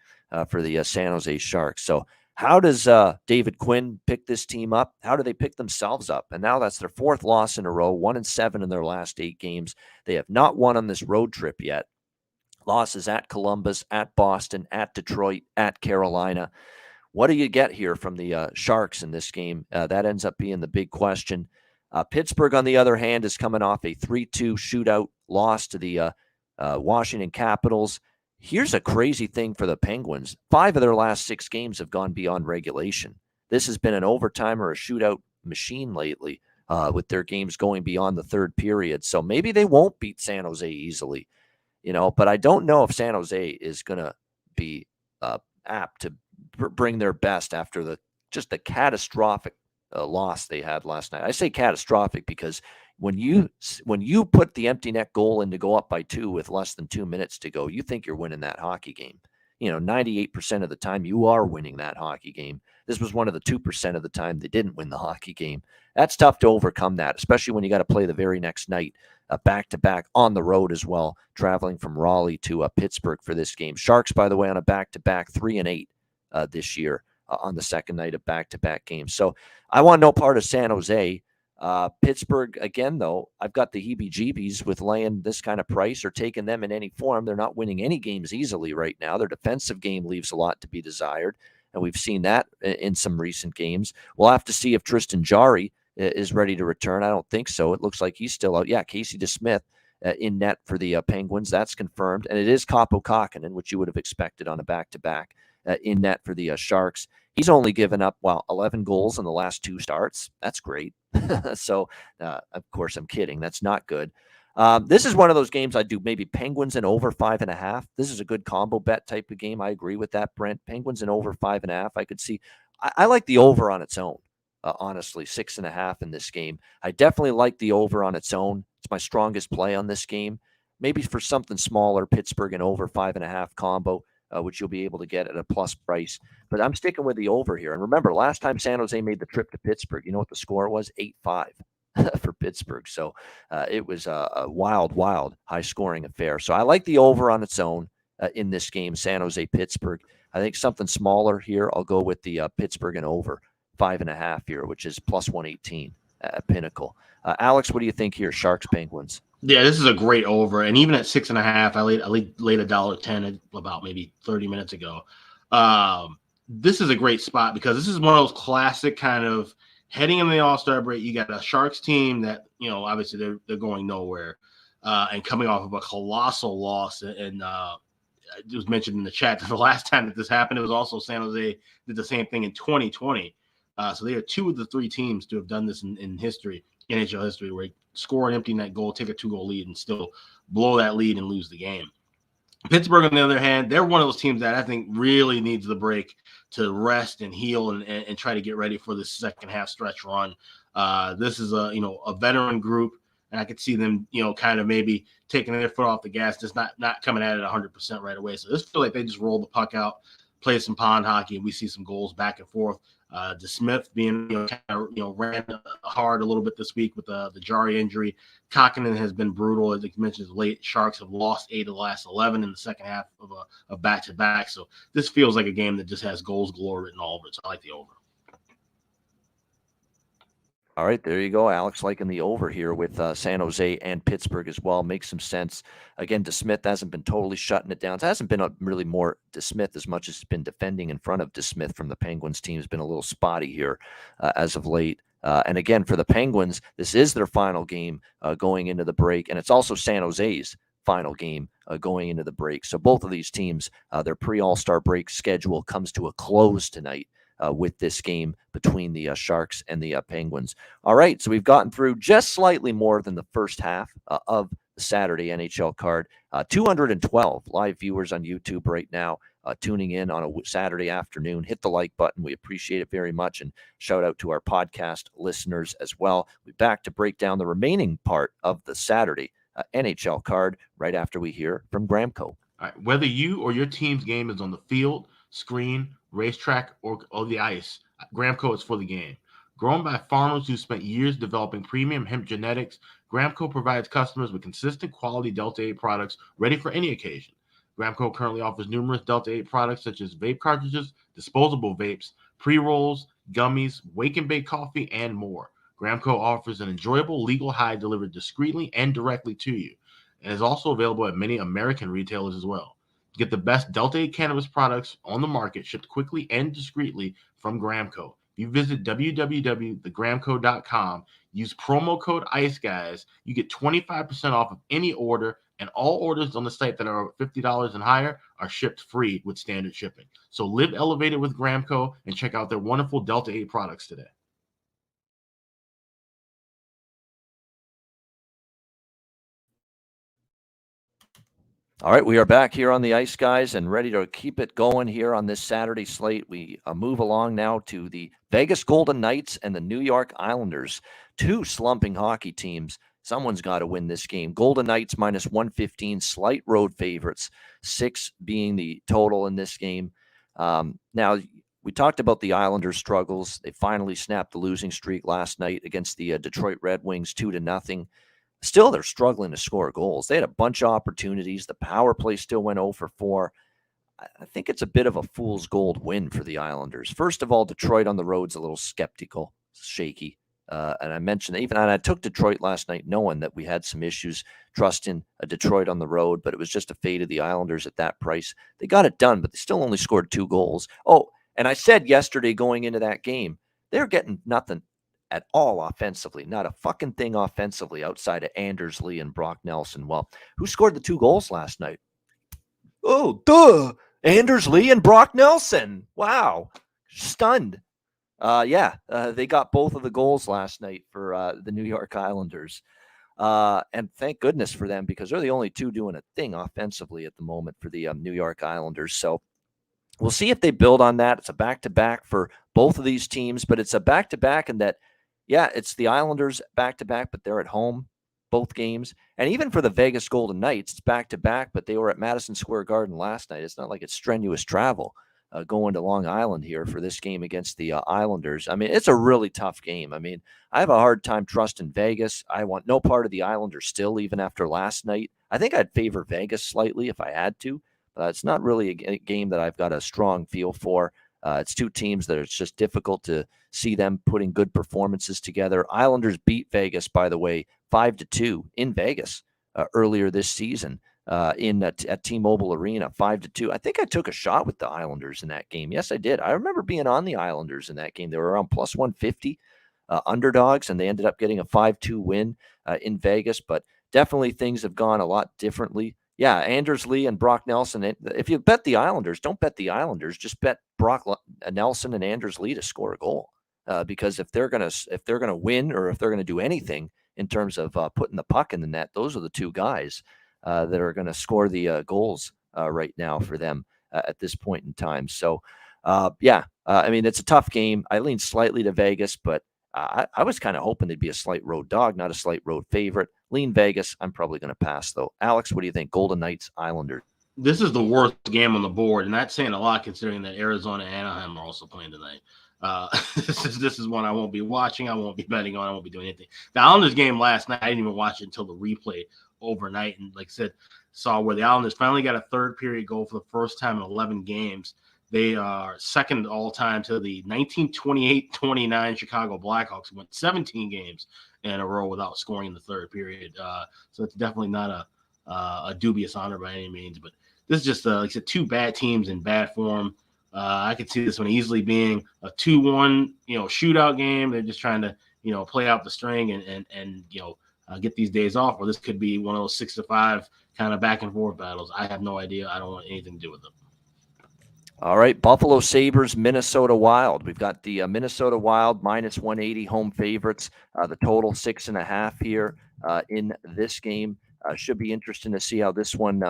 for the San Jose Sharks. So how does David Quinn pick this team up? How do they pick themselves up? And now that's their 4th loss in a row, 1-7 in their last 8 games. They have not won on this road trip yet. Losses at Columbus, at Boston, at Detroit, at Carolina. What do you get here from the Sharks in this game? That ends up being the big question. Pittsburgh, on the other hand, is coming off a 3-2 shootout loss to the Washington Capitals. Here's a crazy thing for the Penguins. 5 of their last 6 games have gone beyond regulation. This has been an overtime or a shootout machine lately with their games going beyond the 3rd period. So maybe they won't beat San Jose easily, but I don't know if San Jose is going to be apt to bring their best after the catastrophic loss they had last night. I say catastrophic because when you put the empty net goal in to go up by 2 with less than 2 minutes to go, you think you're winning that hockey game. 98% of the time you are winning that hockey game. This was one of the 2% of the time they didn't win the hockey game. That's tough to overcome that, especially when you got to play the very next night, back-to-back on the road as well, traveling from Raleigh to Pittsburgh for this game. Sharks, by the way, on a back-to-back 3-8 this year on the second night of back-to-back games. So I want no part of San Jose. Pittsburgh, again, though, I've got the heebie-jeebies with laying this kind of price or taking them in any form. They're not winning any games easily right now. Their defensive game leaves a lot to be desired, and we've seen that in some recent games. We'll have to see if Tristan Jarry is ready to return. I don't think so. It looks like he's still out. Yeah, Casey DeSmith in net for the Penguins. That's confirmed. And it is Kaapo Kahkonen, which you would have expected on a back-to-back in net for the Sharks. He's only given up, 11 goals in the last 2 starts. That's great. So, of course, I'm kidding. That's not good. This is one of those games I do maybe Penguins and over 5.5. This is a good combo bet type of game. I agree with that, Brent. Penguins and over 5.5. I could see. I like the over on its own. Honestly, 6.5 in this game. I definitely like the over on its own. It's my strongest play on this game. Maybe for something smaller, Pittsburgh and over 5.5 combo, which you'll be able to get at a plus price. But I'm sticking with the over here. And remember, last time San Jose made the trip to Pittsburgh, you know what the score was? 8-5 for Pittsburgh. So it was a wild, wild high-scoring affair. So I like the over on its own in this game, San Jose-Pittsburgh. I think something smaller here, I'll go with the Pittsburgh and over 5.5 here, which is plus 118 at Pinnacle. Alex, what do you think here? Sharks, Penguins. Yeah, this is a great over, and even at 6.5, I laid $1.10 about maybe 30 minutes ago. This is a great spot because this is one of those classic kind of heading into the All-Star break. You got a Sharks team that obviously they're going nowhere, and coming off of a colossal loss. And it was mentioned in the chat that the last time that this happened, it was also San Jose did the same thing in 2020. So they are 2 of the 3 teams to have done this in history, NHL history, where you score an empty net goal, take a 2-goal lead, and still blow that lead and lose the game. Pittsburgh, on the other hand, they're one of those teams that I think really needs the break to rest and heal and try to get ready for the second half stretch run. This is a veteran group, and I could see them kind of maybe taking their foot off the gas, just not coming at it 100% right away. So this feels like they just roll the puck out, play some pond hockey, and we see some goals back and forth. DeSmith being ran hard a little bit this week with the Jarry injury. Kahkonen has been brutal, as you mentioned. Late Sharks have lost 8 of the last 11 in the second half of back-to-back. So this feels like a game that just has goals galore written all over it. So I like the over. All right, there you go. Alex liking the over here with San Jose and Pittsburgh as well. Makes some sense. Again, DeSmith hasn't been totally shutting it down. It hasn't been really more DeSmith as much as it's been defending in front of DeSmith from the Penguins team. Has been a little spotty here as of late. And again, for the Penguins, this is their final game going into the break. And it's also San Jose's final game going into the break. So both of these teams, their pre-All-Star break schedule comes to a close tonight. With this game between the Sharks and the Penguins. All right, so we've gotten through just slightly more than the first half of the Saturday NHL card. 212 live viewers on YouTube right now tuning in on a Saturday afternoon. Hit the like button. We appreciate it very much. And shout out to our podcast listeners as well. We're back to break down the remaining part of the Saturday NHL card right after we hear from Gramco. All right, whether you or your team's game is on the field, screen, racetrack, or the ice, Gramco is for the game. Grown by farmers who spent years developing premium hemp genetics, Gramco provides customers with consistent quality Delta 8 products ready for any occasion. Gramco currently offers numerous Delta 8 products such as vape cartridges, disposable vapes, pre-rolls, gummies, wake and bake coffee, and more. Gramco offers an enjoyable legal high delivered discreetly and directly to you, and is also available at many American retailers as well. Get the best Delta 8 cannabis products on the market shipped quickly and discreetly from Gramco. If you visit www.thegramco.com, use promo code ICEGUYS, you get 25% off of any order, and all orders on the site that are $50 and higher are shipped free with standard shipping. So live elevated with Gramco and check out their wonderful Delta 8 products today. All right, we are back here on the ice, guys, and ready to keep it going here on this Saturday slate. We move along now to the Vegas Golden Knights and the New York Islanders, two slumping hockey teams. Someone's got to win this game. Golden Knights minus 115, slight road favorites, 6 being the total in this game. Now, we talked about the Islanders' struggles. They finally snapped the losing streak last night against the Detroit Red Wings 2-0. Still, they're struggling to score goals. They had a bunch of opportunities. The power play still went 0 for 4. I think it's a bit of a fool's gold win for the Islanders. First of all, Detroit on the road's a little skeptical, shaky. And I mentioned and I took Detroit last night knowing that we had some issues trusting a Detroit on the road, but it was just a fate of the Islanders at that price. They got it done, but they still only scored 2 goals. Oh, and I said yesterday going into that game, they're getting nothing at all offensively, not a fucking thing offensively outside of Anders Lee and Brock Nelson. Well, who scored the 2 goals last night? Oh, duh. Anders Lee and Brock Nelson. Wow. Stunned. They got both of the goals last night for the New York Islanders. And thank goodness for them because they're the only 2 doing a thing offensively at the moment for the New York Islanders. So we'll see if they build on that. It's a back-to-back for both of these teams, but it's a back-to-back in that, yeah, it's the Islanders back-to-back, but they're at home both games. And even for the Vegas Golden Knights, it's back-to-back, but they were at Madison Square Garden last night. It's not like it's strenuous travel going to Long Island here for this game against the Islanders. I mean, it's a really tough game. I mean, I have a hard time trusting Vegas. I want no part of the Islanders still, even after last night. I think I'd favor Vegas slightly if I had to. It's not really a game that I've got a strong feel for. It's 2 teams that it's just difficult to see them putting good performances together. Islanders beat Vegas, by the way, 5-2 in Vegas earlier this season at T-Mobile Arena, 5-2. I think I took a shot with the Islanders in that game. Yes, I did. I remember being on the Islanders in that game. They were around plus 150 underdogs, and they ended up getting a 5-2 win in Vegas. But definitely things have gone a lot differently. Yeah, Anders Lee and Brock Nelson. If you bet the Islanders, don't bet the Islanders. Just bet Brock Nelson and Anders Lee to score a goal. Because if they're gonna win or if they're gonna do anything in terms of putting the puck in the net, those are the 2 guys that are gonna score the goals right now for them at this point in time. So, I mean it's a tough game. I lean slightly to Vegas, but I was kind of hoping they'd be a slight road dog, not a slight road favorite. Lean Vegas. I'm probably going to pass, though. Alex, what do you think? Golden Knights, Islanders. This is the worst game on the board, and that's saying a lot considering that Arizona and Anaheim are also playing tonight. This is one I won't be watching. I won't be betting on. I won't be doing anything. The Islanders game last night, I didn't even watch it until the replay overnight. And like I said, saw where the Islanders finally got a third period goal for the first time in 11 games. They are second all time to the 1928-29 Chicago Blackhawks, who went 17 games in a row without scoring in the third period. So it's definitely not a dubious honor by any means. But this is just, like I said, two bad teams in bad form. I could see this one easily being a 2-1, shootout game. They're just trying to, play out the string and get these days off. Or this could be one of those 6-5 kind of back and forth battles. I have no idea. I don't want anything to do with them. All right, Buffalo Sabres, Minnesota Wild. We've got the Minnesota Wild minus 180 home favorites. The total 6.5 here in this game. Should be interesting to see how this one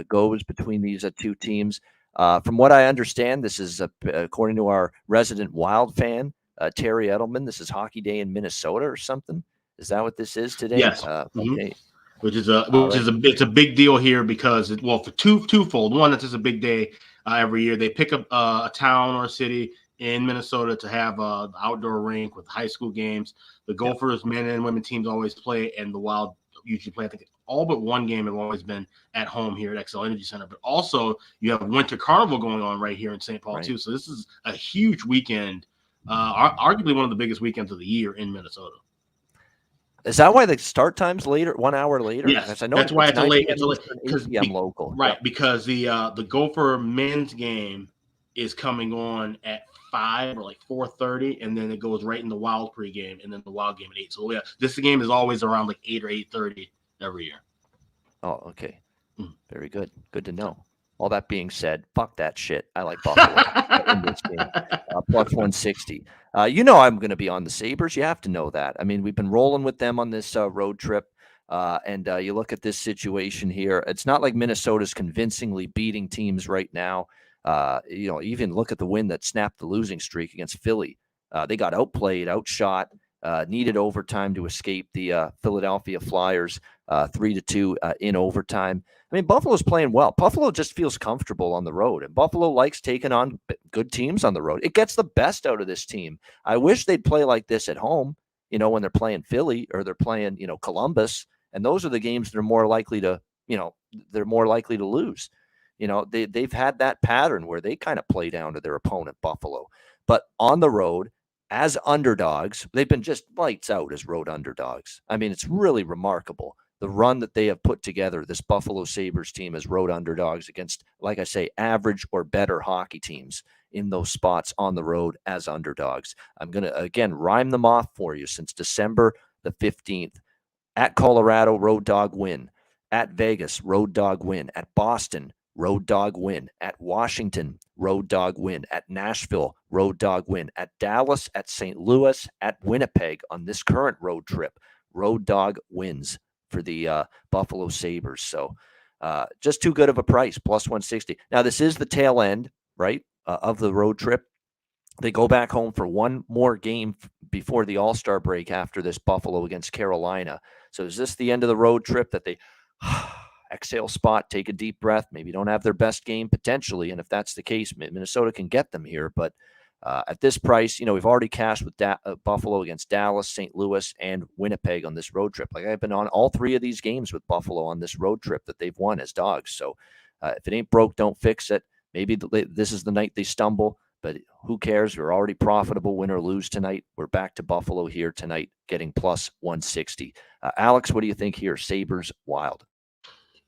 goes between these two teams. From what I understand, this is according to our resident Wild fan, Terry Edelman. This is Hockey Day in Minnesota or something. Is that what this is today? Yes. Okay. Which is it's a big deal here because for twofold. One, that's just a big day every year. They pick up a town or a city in Minnesota to have an outdoor rink with high school games. The Gophers, men and women teams always play, and the Wild usually play. I think all but one game have always been at home here at XL Energy Center. But also you have Winter Carnival going on right here in St. Paul too. So this is a huge weekend, arguably one of the biggest weekends of the year in Minnesota. Is that why the start time's later, 1 hour later? Yes, I know that's why it's late. It's late because p.m. local, right? Because the Gopher men's game is coming on at 5 or like 4:30, and then it goes right in the Wild pregame, and then the Wild game at 8. So this game is always around like 8 or 8:30 every year. Oh, okay, very good. Good to know. All that being said, fuck that shit. I like Buffalo in this game. Plus 160. I'm going to be on the Sabres. You have to know that. I mean, we've been rolling with them on this road trip. And you look at this situation here. It's not like Minnesota's convincingly beating teams right now. Even look at the win that snapped the losing streak against Philly. They got outplayed, outshot, needed overtime to escape the Philadelphia Flyers 3-2 in overtime. I mean, Buffalo's playing well. Buffalo just feels comfortable on the road, and Buffalo likes taking on good teams on the road. It gets the best out of this team. I wish they'd play like this at home, when they're playing Philly or they're playing, Columbus, and those are the games that are more likely to, lose. They've had that pattern where they kind of play down to their opponent, Buffalo. But on the road, as underdogs, they've been just lights out as road underdogs. I mean, it's really remarkable. The run that they have put together, this Buffalo Sabres team as road underdogs against, like I say, average or better hockey teams in those spots on the road as underdogs. I'm going to, again, rhyme them off for you since December the 15th. At Colorado, road dog win. At Vegas, road dog win. At Boston, road dog win. At Washington, road dog win. At Nashville, road dog win. At Dallas, at St. Louis, at Winnipeg on this current road trip, road dog wins for the Buffalo Sabres. So just too good of a price, plus 160. Now, this is the tail end, right, of the road trip. They go back home for one more game before the All-Star break after this Buffalo against Carolina. So is this the end of the road trip that they exhale spot, take a deep breath, maybe don't have their best game potentially, and if that's the case, Minnesota can get them here, but at this price, we've already cashed with Buffalo against Dallas, St. Louis, and Winnipeg on this road trip. Like I've been on all three of these games with Buffalo on this road trip that they've won as dogs. So if it ain't broke, don't fix it. Maybe this is the night they stumble, but who cares? We're already profitable, win or lose tonight. We're back to Buffalo here tonight, getting plus 160. Alex, what do you think here? Sabres, Wild.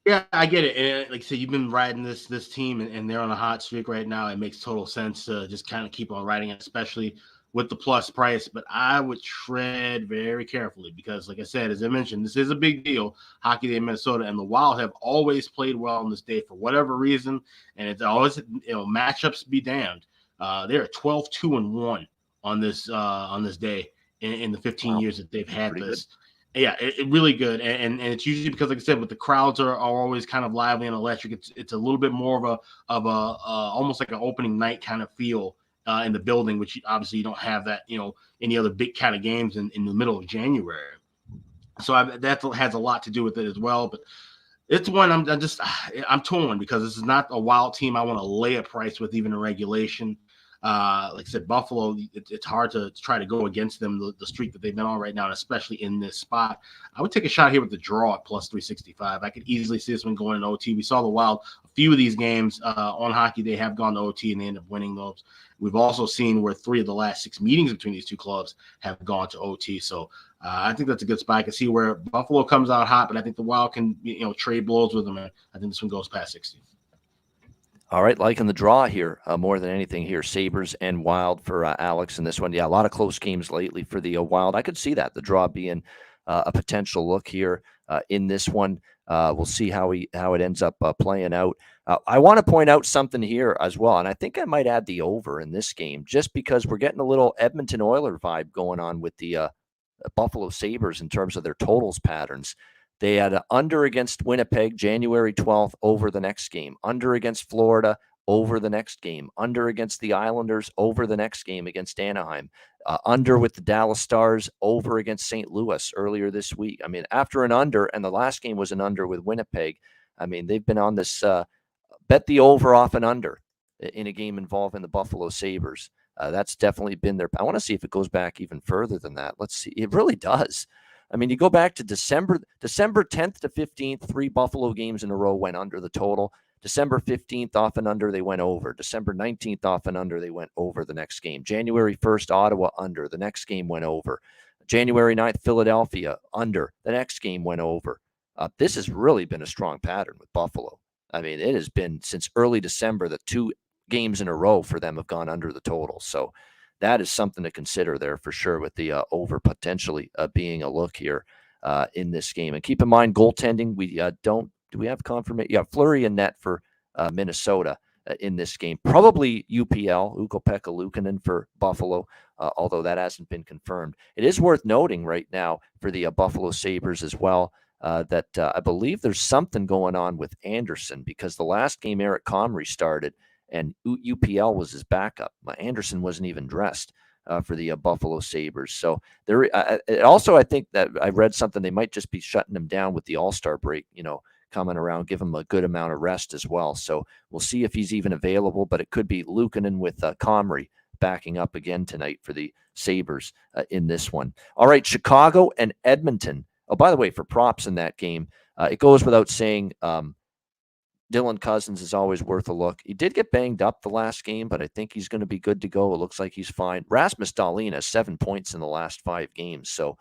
Yeah, I get it. And like I said, you've been riding this team, and they're on a hot streak right now. It makes total sense to just kind of keep on riding it, especially with the plus price. But I would tread very carefully because, like I said, as I mentioned, this is a big deal. Hockey Day in Minnesota, and the Wild have always played well on this day for whatever reason. And it's always, matchups be damned. They're 12-2-1 on this day in the 15 years that they've had this. Good. Yeah, it really good, and it's usually because, like I said, with the crowds are always kind of lively and electric. It's a little bit more of a almost like an opening night kind of feel in the building, which obviously you don't have that any other big kind of games in the middle of January. So that has a lot to do with it as well. But it's one I'm torn because this is not a Wild team I want to lay a price with even in regulation. Like I said, Buffalo, it's hard to try to go against them, the streak that they've been on right now, and especially in this spot. I would take a shot here with the draw at plus 365. I could easily see this one going in OT. We saw the Wild a few of these games on hockey, they have gone to OT and they end up winning those. We've also seen where 3 of the last 6 meetings between these two clubs have gone to OT. So I think that's a good spot. I can see where Buffalo comes out hot, but I think the Wild can, trade blows with them. And I think this one goes past 60. All right, liking the draw here more than anything here. Sabres and Wild for Alex in this one. Yeah, a lot of close games lately for the Wild. I could see that, the draw being a potential look here in this one. We'll see how it ends up playing out. I want to point out something here as well, and I think I might add the over in this game just because we're getting a little Edmonton Oiler vibe going on with the Buffalo Sabres in terms of their totals patterns. They had an under against Winnipeg January 12th over the next game, under against Florida over the next game, under against the Islanders over the next game against Anaheim, under with the Dallas Stars over against St. Louis earlier this week. I mean, after an under, and the last game was an under with Winnipeg, I mean, they've been on this bet the over off and under in a game involving the Buffalo Sabres. That's definitely been their. I want to see if it goes back even further than that. Let's see. It really does. I mean, you go back to December 10th to 15th, 3 Buffalo games in a row went under the total. December 15th off and under, they went over. December 19th off and under, they went over the next game. January 1st, Ottawa under. The next game went over. January 9th, Philadelphia under. The next game went over. This has really been a strong pattern with Buffalo. I mean, it has been since early December that 2 games in a row for them have gone under the total. So that is something to consider there for sure, with the over potentially being a look here in this game. And keep in mind, goaltending, do we have confirmation? Yeah, Fleury and net for Minnesota in this game. Probably UPL, Ukko-Pekka Luukkonen for Buffalo, although that hasn't been confirmed. It is worth noting right now for the Buffalo Sabres as well that I believe there's something going on with Anderson, because the last game Eric Comrie started and UPL was his backup. Anderson wasn't even dressed for the Buffalo Sabres. So there. Also, I think that I read something, they might just be shutting him down with the All-Star break, coming around, give him a good amount of rest as well. So we'll see if he's even available, but it could be Luukkonen with Comrie backing up again tonight for the Sabres in this one. All right, Chicago and Edmonton. Oh, by the way, for props in that game, it goes without saying, Dylan Cousins is always worth a look. He did get banged up the last game, but I think he's going to be good to go. It looks like he's fine. Rasmus Dahlin has 7 points in the last 5 games. So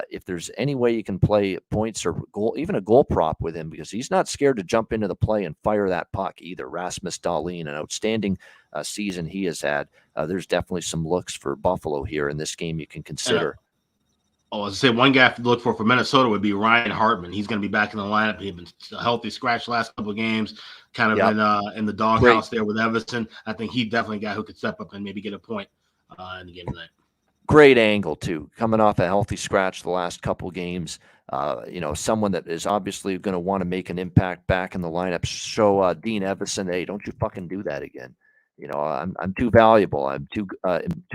if there's any way you can play points or goal, even a goal prop with him, because he's not scared to jump into the play and fire that puck either. Rasmus Dahlin, an outstanding season he has had. There's definitely some looks for Buffalo here in this game you can consider. I say one guy to look for Minnesota would be Ryan Hartman. He's going to be back in the lineup. He's been a healthy scratch last couple of games, kind of in the doghouse there with Everson. I think he definitely a guy who could step up and maybe get a point in the game tonight. Great angle too, coming off a healthy scratch the last couple games. Someone that is obviously going to want to make an impact back in the lineup. Show Dean Everson, hey, don't you fucking do that again. I'm too valuable. I'm too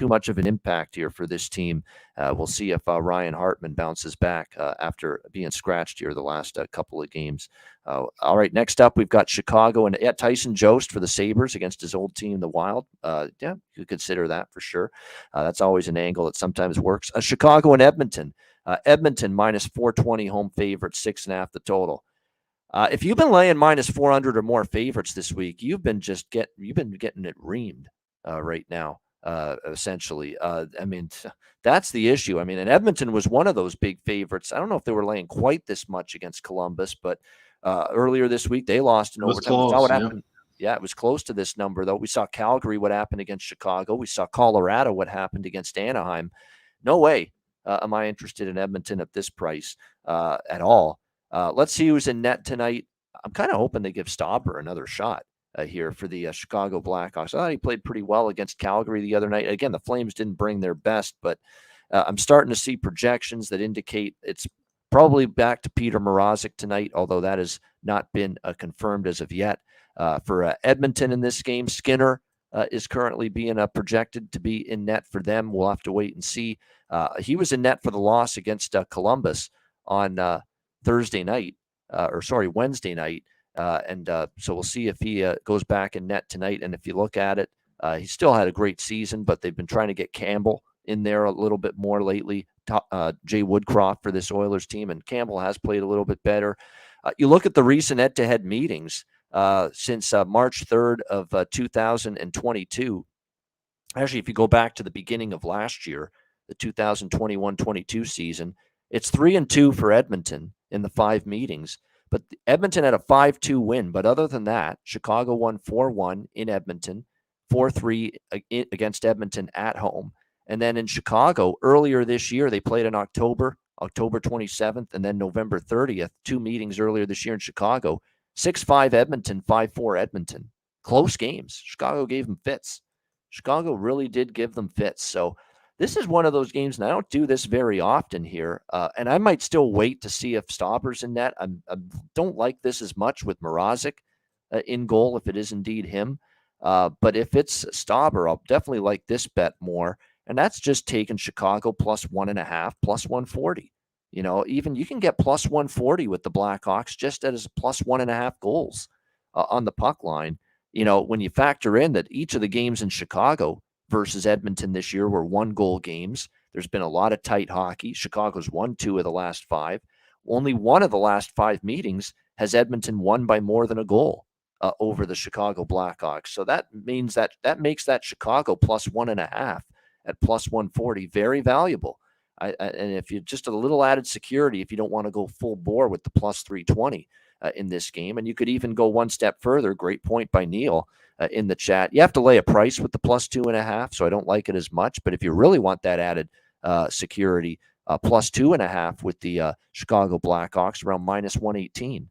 much of an impact here for this team. We'll see if Ryan Hartman bounces back after being scratched here the last couple of games. All right, next up we've got Chicago and Tyson Jost for the Sabres against his old team, the Wild. You could consider that for sure. That's always an angle that sometimes works. Chicago and Edmonton. Edmonton minus 420 home favorite, 6.5 the total. If you've been laying minus 400 or more favorites this week, you've been getting it reamed right now, essentially. That's the issue. And Edmonton was one of those big favorites. I don't know if they were laying quite this much against Columbus, but earlier this week they lost in overtime. Close, what happened. Yeah, it was close to this number, though. We saw Calgary, what happened against Chicago. We saw Colorado, what happened against Anaheim. No way am I interested in Edmonton at this price at all. Let's see who's in net tonight. I'm kind of hoping they give Stauber another shot here for the Chicago Blackhawks. I thought he played pretty well against Calgary the other night. Again, the Flames didn't bring their best, but I'm starting to see projections that indicate it's probably back to Peter Mrazek tonight, although that has not been confirmed as of yet. For Edmonton in this game, Skinner is currently being projected to be in net for them. We'll have to wait and see. He was in net for the loss against Columbus on Wednesday night. So we'll see if he goes back in net tonight. And if you look at it, he still had a great season, but they've been trying to get Campbell in there a little bit more lately. Jay Woodcroft for this Oilers team, and Campbell has played a little bit better. You look at the recent head-to-head meetings. since March 3rd of 2022. Actually, if you go back to the beginning of last year, the 2021-22 season, it's 3-2 for Edmonton in the 5 meetings. But Edmonton had a 5-2 win. But other than that, Chicago won 4-1 in Edmonton, 4-3 against Edmonton at home. And then in Chicago, earlier this year, they played in October 27th, and then November 30th, 2 meetings earlier this year in Chicago. 6-5 Edmonton, 5-4 Edmonton. Close games. Chicago gave them fits. Chicago really did give them fits. So this is one of those games, and I don't do this very often here, and I might still wait to see if Stauber's in net. I don't like this as much with Mrazek in goal if it is indeed him. But if it's Stauber, I'll definitely like this bet more, and that's just taking Chicago plus 1.5, plus 140. Even you can get plus 140 with the Blackhawks just as plus 1.5 goals on the puck line. When you factor in that each of the games in Chicago versus Edmonton this year were 1-goal games, there's been a lot of tight hockey. Chicago's won 2 of the last 5. Only one of the last 5 meetings has Edmonton won by more than a goal over the Chicago Blackhawks. So that means that makes that Chicago plus 1.5 at plus 140 very valuable. And if you just a little added security, if you don't want to go full bore with the plus 320 in this game, and you could even go one step further. Great point by Neil in the chat. You have to lay a price with the plus 2.5, so I don't like it as much. But if you really want that added security, plus 2.5 with the Chicago Blackhawks around minus 118.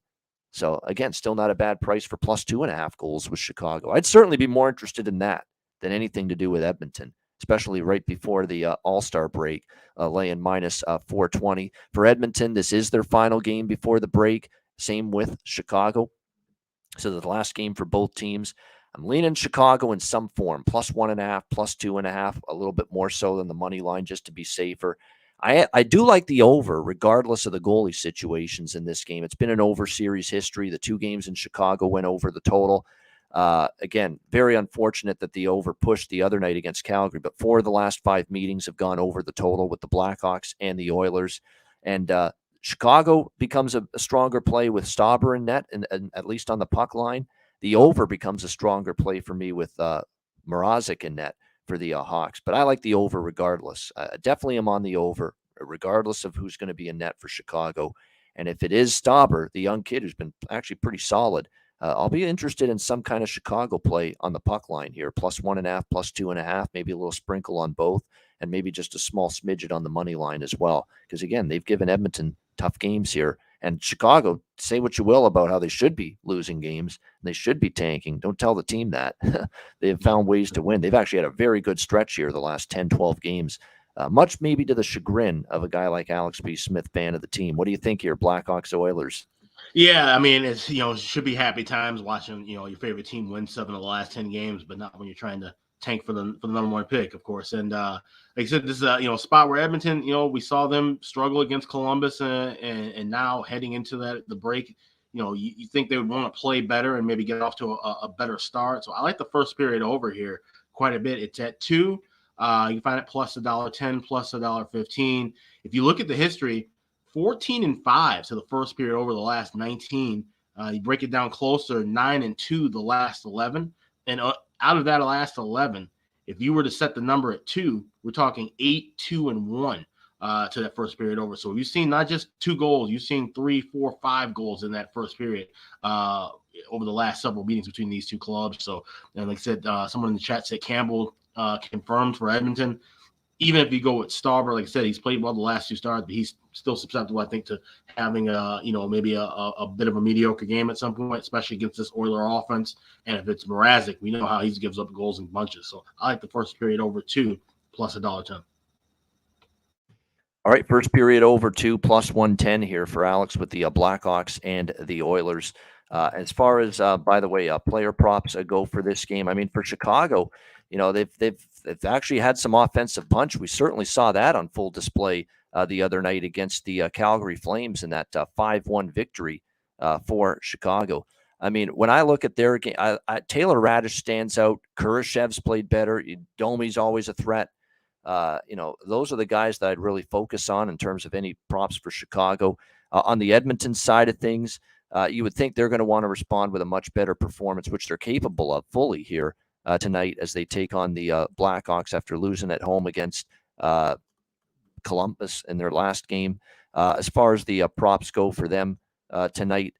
So again, still not a bad price for plus 2.5 goals with Chicago. I'd certainly be more interested in that than anything to do with Edmonton, especially right before the All-Star break, laying minus 420. For Edmonton, this is their final game before the break. Same with Chicago. So the last game for both teams. I'm leaning Chicago in some form, plus 1.5, plus 2.5, a little bit more so than the money line just to be safer. I do like the over, regardless of the goalie situations in this game. It's been an over series history. The 2 games in Chicago went over the total. Again, very unfortunate that the over pushed the other night against Calgary, but 4 of the last 5 meetings have gone over the total with the Blackhawks and the Oilers. And Chicago becomes a stronger play with Stauber in net, and at least on the puck line. The over becomes a stronger play for me with Mrazek in net for the Hawks. But I like the over regardless. Definitely am on the over, regardless of who's going to be in net for Chicago. And if it is Stauber, the young kid who's been actually pretty solid, I'll be interested in some kind of Chicago play on the puck line here, plus 1.5, plus 2.5, maybe a little sprinkle on both, and maybe just a small smidget on the money line as well. Because again, they've given Edmonton tough games here. And Chicago, say what you will about how they should be losing games, and they should be tanking. Don't tell the team that. They have found ways to win. They've actually had a very good stretch here the last 10, 12 games, much maybe to the chagrin of a guy like Alex B. Smith, fan of the team. What do you think here, Blackhawks Oilers? Yeah, I mean, it's it should be happy times watching your favorite team win 7 of the last 10 games, but not when you're trying to tank for the number 1 pick, of course. And like I said, this is a spot where Edmonton, we saw them struggle against Columbus, and now heading into the break, you think they would want to play better and maybe get off to a better start. So I like the first period over here quite a bit. It's at 2. You can find it plus $1.10, plus $1.15. If you look at the history, 14-5 to the first period over the last 19. You break it down closer, 9-2 the last 11. And out of that last 11, if you were to set the number at 2, we're talking 8-2-1 to that first period over. So you've seen not just 2 goals, you've seen 3, 4, 5 goals in that first period over the last several meetings between these 2 clubs. So, and like I said, someone in the chat said Campbell confirmed for Edmonton. Even if you go with Stauber, like I said, he's played well the last 2 starts, but he's still susceptible, I think, to having maybe a bit of a mediocre game at some point, especially against this Oiler offense. And if it's Mrazek, we know how he gives up goals in bunches. So I like the first period over 2 plus $1.10. All right, first period over 2 plus 110 here for Alex with the Blackhawks and the Oilers. As far as, by the way, player props go for this game. I mean, for Chicago, they've actually had some offensive punch. We certainly saw that on full display the other night against the Calgary Flames in that 5-1 victory for Chicago. I mean, when I look at their game, Taylor Radish stands out. Kurashev's played better. Domi's always a threat. Those are the guys that I'd really focus on in terms of any props for Chicago. On the Edmonton side of things, you would think they're going to want to respond with a much better performance, which they're capable of fully here tonight as they take on the Blackhawks after losing at home against Columbus in their last game. As far as the props go for them tonight,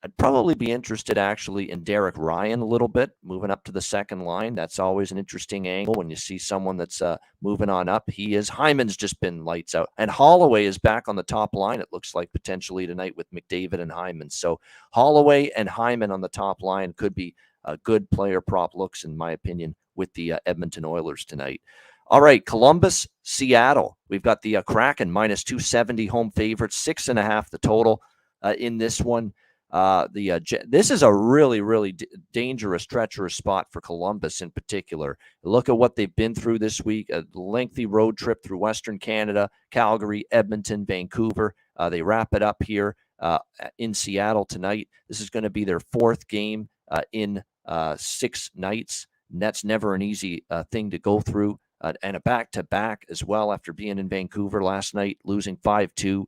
I'd probably be interested actually in Derek Ryan a little bit, moving up to the second line. That's always an interesting angle when you see someone that's moving on up. Hyman's just been lights out. And Holloway is back on the top line, it looks like, potentially tonight with McDavid and Hyman. So Holloway and Hyman on the top line could be good player prop looks, in my opinion, with the Edmonton Oilers tonight. All right, Columbus, Seattle. We've got the Kraken minus 270 home favorites, 6.5 the total in this one. This is a really, really dangerous, treacherous spot for Columbus in particular. Look at what they've been through this week, a lengthy road trip through Western Canada, Calgary, Edmonton, Vancouver. They wrap it up here in Seattle tonight. This is going to be their fourth game in 6 nights. And that's never an easy thing to go through. And a back-to-back as well after being in Vancouver last night, losing 5-2 to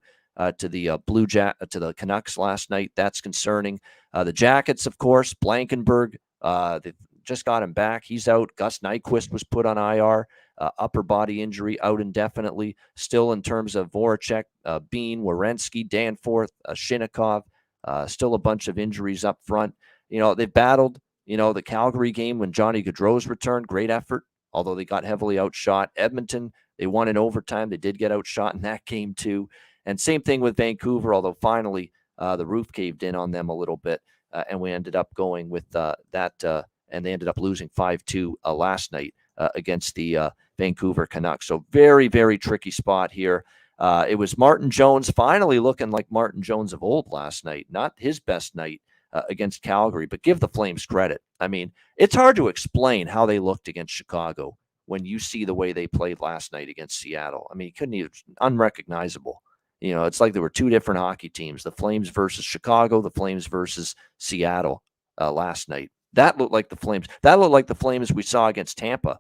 the Canucks last night. That's concerning. The Jackets, of course, Blankenberg, they just got him back. He's out. Gus Nyquist was put on IR, upper body injury, out indefinitely. Still in terms of Voracek, Bean, Werenski, Danforth, Shinnikov, still a bunch of injuries up front. They battled, the Calgary game when Johnny Gaudreau's returned. Great effort, although they got heavily outshot. Edmonton, they won in overtime. They did get outshot in that game too. And same thing with Vancouver, although finally the roof caved in on them a little bit, and we ended up going with that, and they ended up losing 5-2 last night against the Vancouver Canucks. So very, very tricky spot here. It was Martin Jones finally looking like Martin Jones of old last night. Not his best night against Calgary, but give the Flames credit. I mean, it's hard to explain how they looked against Chicago when you see the way they played last night against Seattle. I mean, you couldn't even, unrecognizable. It's like there were two different hockey teams, the Flames versus Chicago, the Flames versus Seattle last night. That looked like the Flames. That looked like the Flames we saw against Tampa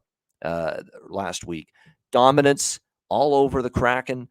last week. Dominance all over the Kraken,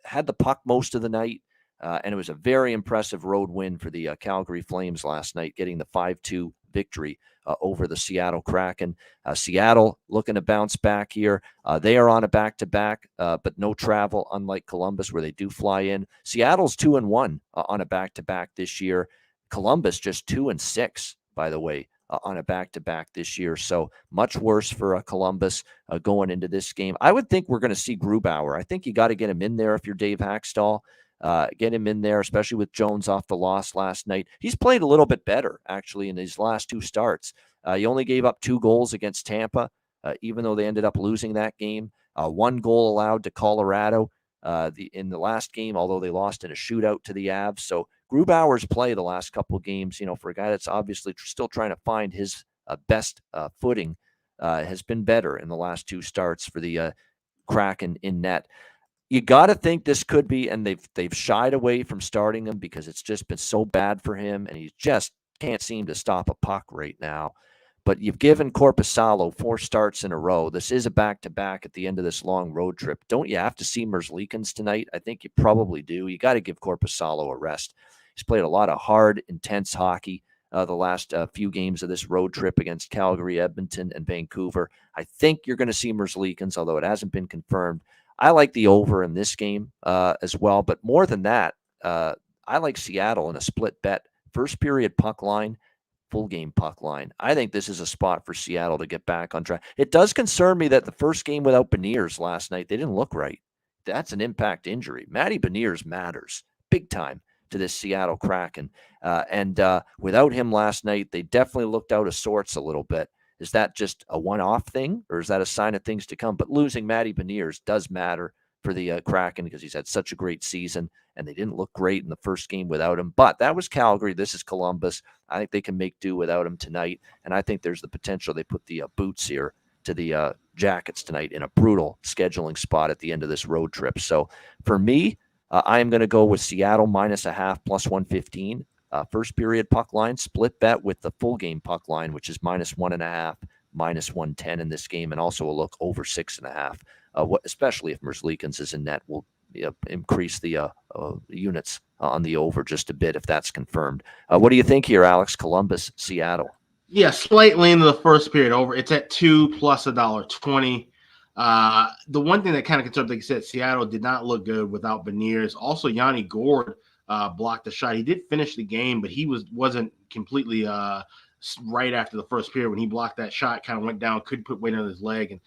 had the puck most of the night, and it was a very impressive road win for the Calgary Flames last night, getting the 5-2 victory over the Seattle Kraken. Seattle looking to bounce back here. They are on a back-to-back, but no travel, unlike Columbus, where they do fly in. Seattle's 2-1 on a back-to-back this year. Columbus just 2-6, by the way, on a back-to-back this year. So much worse for Columbus going into this game. I would think we're going to see Grubauer. I think you got to get him in there if you're Dave Haxtell. Get him in there, especially with Jones off the loss last night. He's played a little bit better, actually, in his last 2 starts. He only gave up 2 goals against Tampa, even though they ended up losing that game. 1 goal allowed to Colorado in the last game, although they lost in a shootout to the Avs. So Grubauer's play the last couple of games, for a guy that's obviously still trying to find his best footing, has been better in the last 2 starts for the Kraken in net. You got to think this could be, and they've shied away from starting him because it's just been so bad for him, and he just can't seem to stop a puck right now. But you've given Korpisalo 4 starts in a row. This is a back-to-back at the end of this long road trip. Don't you have to see Merzlikins tonight? I think you probably do. You got to give Korpisalo a rest. He's played a lot of hard, intense hockey the last few games of this road trip against Calgary, Edmonton, and Vancouver. I think you're going to see Merzlikins, although it hasn't been confirmed. I like the over in this game as well, but more than that, I like Seattle in a split bet. First period puck line, full game puck line. I think this is a spot for Seattle to get back on track. It does concern me that the first game without Beniers last night, they didn't look right. That's an impact injury. Matty Beniers matters big time to this Seattle Kraken. And without him last night, they definitely looked out of sorts a little bit. Is that just a one-off thing, or is that a sign of things to come? But losing Matty Beniers does matter for the Kraken because he's had such a great season, and they didn't look great in the first game without him. But that was Calgary. This is Columbus. I think they can make do without him tonight, and I think there's the potential they put the boots here to the Jackets tonight in a brutal scheduling spot at the end of this road trip. So for me, I am going to go with Seattle -0.5 plus 115. First period puck line, split bet with the full game puck line, which is -1.5, -110 in this game, and also a look over 6.5. Especially if Merzlikins is in net, will increase the units on the over just a bit if that's confirmed. What do you think here, Alex? Columbus, Seattle. Yeah, slight lean to the first period over. It's at 2 plus $1.20. The one thing that kind of concerns, like you said, Seattle did not look good without Beniers. Also, Yanni Gourde blocked the shot. He did finish the game, but he wasn't completely right after the first period when he blocked that shot. Kind of went down, couldn't put weight on his leg, and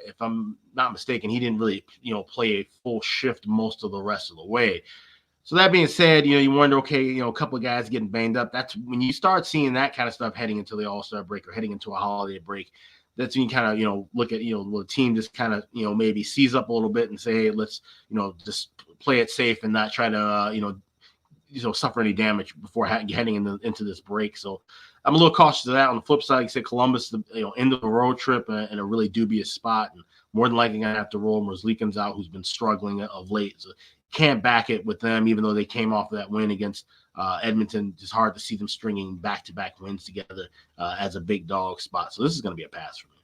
if I'm not mistaken, he didn't really play a full shift most of the rest of the way. So that being said, you wonder, okay, a couple of guys getting banged up. That's when you start seeing that kind of stuff heading into the All-Star break or heading into a holiday break. That's when you kind of, look at, the team just kind of, maybe seize up a little bit and say, hey, let's, just play it safe and not try to, suffer any damage before heading into this break. So I'm a little cautious of that. On the flip side, like I said, Columbus, end of the road trip in a really dubious spot, and more than likely going to have to roll Merzlikins out, who's been struggling of late. So can't back it with them, even though they came off of that win against Edmonton. It's hard to see them stringing back-to-back wins together as a big dog spot. So this is going to be a pass for me.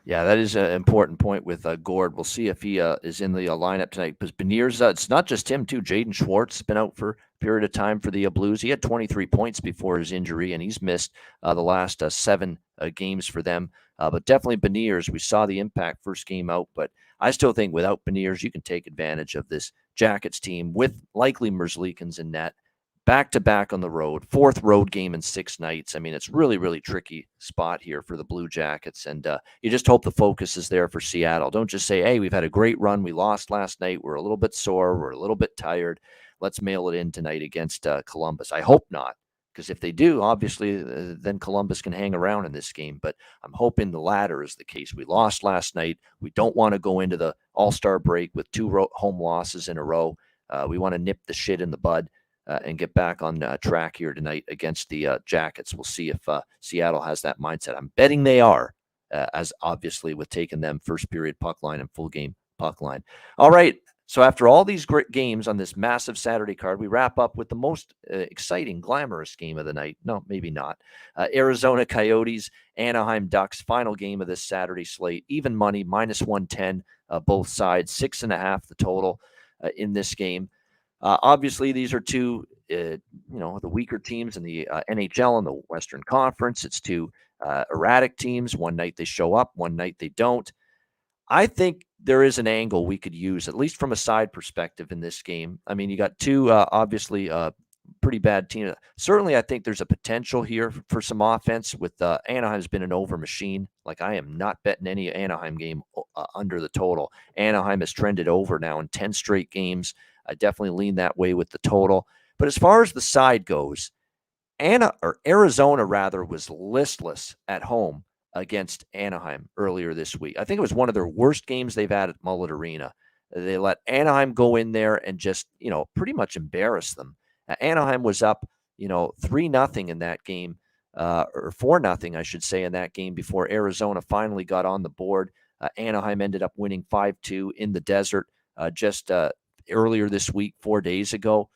Yeah, that is an important point with Gourde. We'll see if he is in the lineup tonight. Because Beniers, it's not just him, too. Jaden Schwartz has been out for a period of time for the Blues. He had 23 points before his injury, and he's missed the last 7 games for them. But definitely Beniers, we saw the impact first game out. But I still think without Beniers, you can take advantage of this Jackets team with likely Merzlikins in net. Back-to-back on the road, 4th road game in 6 nights. I mean, it's really, really tricky spot here for the Blue Jackets, and you just hope the focus is there for Seattle. Don't just say, hey, we've had a great run. We lost last night. We're a little bit sore. We're a little bit tired. Let's mail it in tonight against Columbus. I hope not, because if they do, obviously, then Columbus can hang around in this game, but I'm hoping the latter is the case. We lost last night. We don't want to go into the All-Star break with 2 home losses in a row. We want to nip the shit in the bud. And get back on track here tonight against the Jackets. We'll see if Seattle has that mindset. I'm betting they are, as obviously with taking them first period puck line and full game puck line. All right, so after all these great games on this massive Saturday card, we wrap up with the most exciting, glamorous game of the night. No, maybe not. Arizona Coyotes, Anaheim Ducks, final game of this Saturday slate. Even money, -110, both sides, 6.5 the total in this game. Obviously, these are two, the weaker teams in the NHL and the Western Conference. It's 2 erratic teams. One night they show up, one night they don't. I think there is an angle we could use, at least from a side perspective in this game. I mean, you got 2 obviously pretty bad teams. Certainly, I think there's a potential here for some offense with Anaheim's been an over machine. Like, I am not betting any Anaheim game under the total. Anaheim has trended over now in 10 straight games. I definitely lean that way with the total. But as far as the side goes, Arizona was listless at home against Anaheim earlier this week. I think it was one of their worst games they've had at Mullet Arena. They let Anaheim go in there and just, pretty much embarrass them. Anaheim was up, 3-0 in that game, or 4-0, I should say, in that game before Arizona finally got on the board. Anaheim ended up winning 5-2 in the desert just earlier this week, 4 days ago.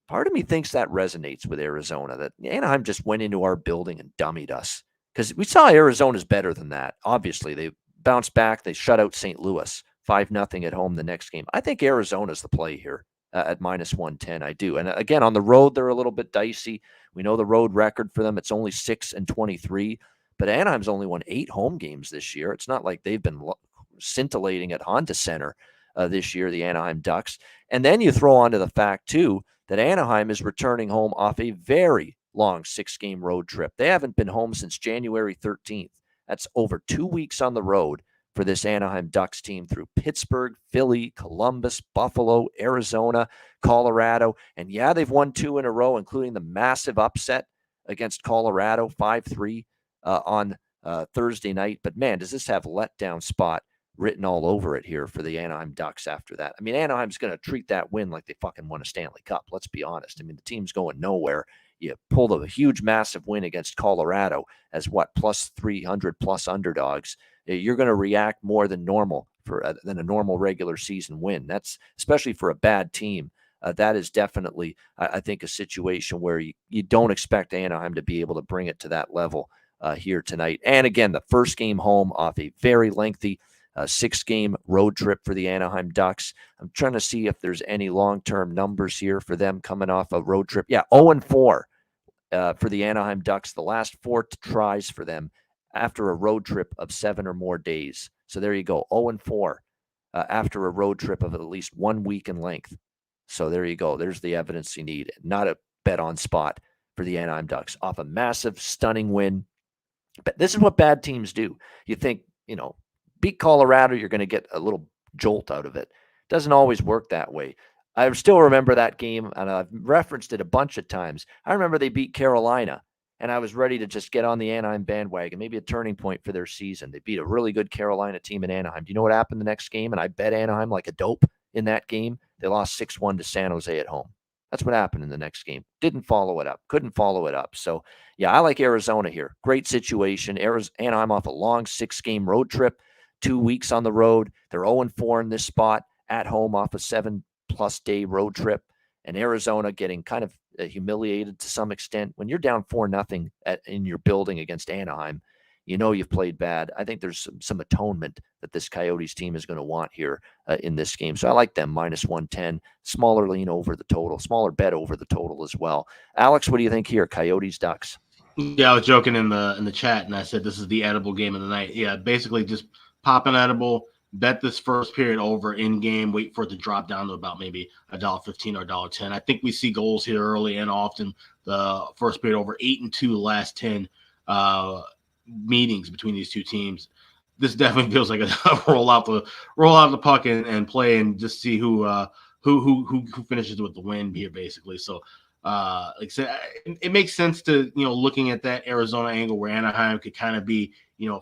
Part of me thinks that resonates with Arizona, that Anaheim just went into our building and dummied us, because we saw Arizona's better than that. Obviously, they bounced back. They shut out St. Louis 5-0 at home the next game. I think Arizona's the play here at -110. I do. And again, on the road, they're a little bit dicey. We know the road record for them. It's only 6-23, but Anaheim's only won 8 home games this year. It's not like they've been scintillating at Honda Center this year, the Anaheim Ducks. And then you throw onto the fact, too, that Anaheim is returning home off a very long 6-game road trip. They haven't been home since January 13th. That's over 2 weeks on the road for this Anaheim Ducks team through Pittsburgh, Philly, Columbus, Buffalo, Arizona, Colorado. And yeah, they've won 2 in a row, including the massive upset against Colorado, 5-3 on Thursday night. But man, does this have a letdown spot written all over it here for the Anaheim Ducks after that. I mean, Anaheim's going to treat that win like they fucking won a Stanley Cup. Let's be honest. I mean, the team's going nowhere. You pulled a huge, massive win against Colorado as plus 300 plus underdogs. You're going to react more than normal than a normal regular season win. That's especially for a bad team. That is definitely, I think, a situation where you don't expect Anaheim to be able to bring it to that level here tonight. And again, the first game home off a very lengthy A 6-game road trip for the Anaheim Ducks. I'm trying to see if there's any long-term numbers here for them coming off a road trip. Yeah, 0-4 for the Anaheim Ducks. The last 4 tries for them after a road trip of 7 or more days. So there you go, 0-4 after a road trip of at least 1 week in length. So there you go. There's the evidence you need. Not a bet on spot for the Anaheim Ducks off a massive, stunning win. But this is what bad teams do. You think, beat Colorado, you're going to get a little jolt out of it. Doesn't always work that way. I still remember that game, and I've referenced it a bunch of times. I remember they beat Carolina, and I was ready to just get on the Anaheim bandwagon, maybe a turning point for their season. They beat a really good Carolina team in Anaheim. Do you know what happened the next game? And I bet Anaheim like a dope in that game. They lost 6-1 to San Jose at home. That's what happened in the next game. Didn't follow it up. Couldn't follow it up. So, yeah, I like Arizona here. Great situation. Anaheim off a long 6-game road trip, 2 weeks on the road. They're 0-4 in this spot at home off a 7+ day road trip. And Arizona getting kind of humiliated to some extent. When you're down 4-0 in your building against Anaheim, you've played bad. I think there's some atonement that this Coyotes team is going to want here in this game. So I like them -110, smaller lean over the total, smaller bet over the total as well. Alex, what do you think here? Coyotes, Ducks. Yeah, I was joking in the chat, and I said this is the edible game of the night. Yeah, basically just pop an edible, bet this first period over in game, wait for it to drop down to about maybe $1.15 or $1.10. I think we see goals here early and often. The first period over 8-2 the last 10 meetings between these two teams. This definitely feels like a roll out the puck and play and just see who finishes with the win here, basically. So like I said, it makes sense to looking at that Arizona angle where Anaheim could kind of be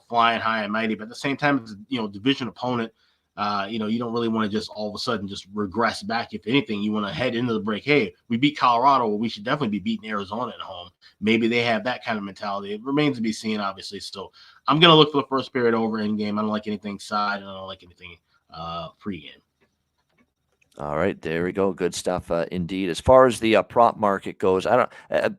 flying high and mighty, but at the same time, it's division opponent. You don't really want to just all of a sudden just regress back. If anything, you want to head into the break. Hey, we beat Colorado. Well, we should definitely be beating Arizona at home. Maybe they have that kind of mentality. It remains to be seen, obviously. So I'm going to look for the first period over in game. I don't like anything side, and I don't like anything pregame. All right, there we go. Good stuff, indeed. As far as the prop market goes, I don't.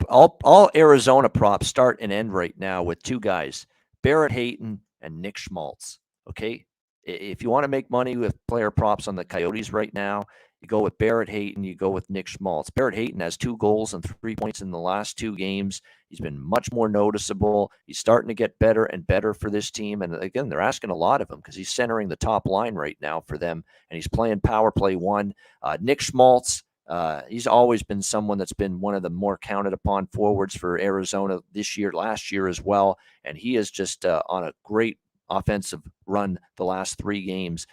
All Arizona props start and end right now with 2 guys, Barrett Hayton and Nick Schmaltz. Okay, if you want to make money with player props on the Coyotes right now, you go with Barrett Hayton, you go with Nick Schmaltz. Barrett Hayton has 2 goals and 3 points in the last 2 games. He's been much more noticeable. He's starting to get better and better for this team. And again, they're asking a lot of him because he's centering the top line right now for them, and he's playing power play 1. Nick Schmaltz, he's always been someone that's been one of the more counted upon forwards for Arizona this year, last year as well. And he is just on a great offensive run the last 3 games.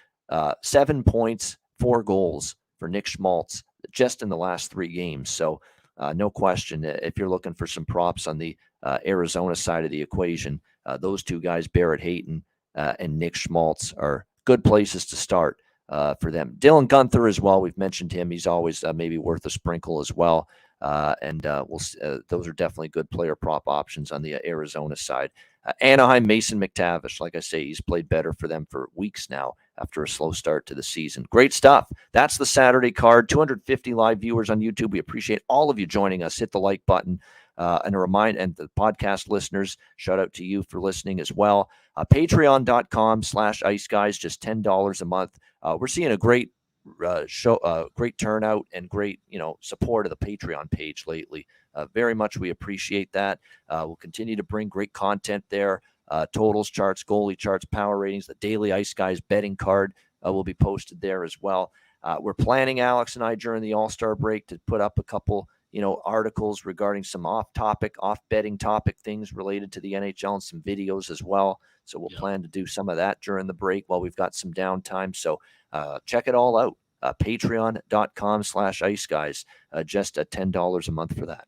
7 points, 4 goals for Nick Schmaltz just in the last 3 games. So no question, if you're looking for some props on the Arizona side of the equation, those 2 guys, Barrett Hayton and Nick Schmaltz, are good places to start for them. Dylan Guenther as well. We've mentioned him. He's always maybe worth a sprinkle as well. Those are definitely good player prop options on the Arizona side. Anaheim, Mason McTavish. Like I say, he's played better for them for weeks now after a slow start to the season. Great stuff. That's the Saturday card. 250 live viewers on YouTube. We appreciate all of you joining us. Hit the like button. And the podcast listeners, shout out to you for listening as well. Patreon.com/IceGuys, just $10 a month. We're seeing a great great turnout and great support of the Patreon page lately. Very much we appreciate that. We'll continue to bring great content there. Totals charts, goalie charts, power ratings, the daily Ice Guys betting card will be posted there as well. We're planning, Alex and I, during the All-Star break to put up a couple articles regarding some off betting topic things related to the NHL and some videos as well. So we'll plan to do some of that during the break while we've got some downtime. So check it all out. Patreon.com/IceGuys. Just $10 a month for that.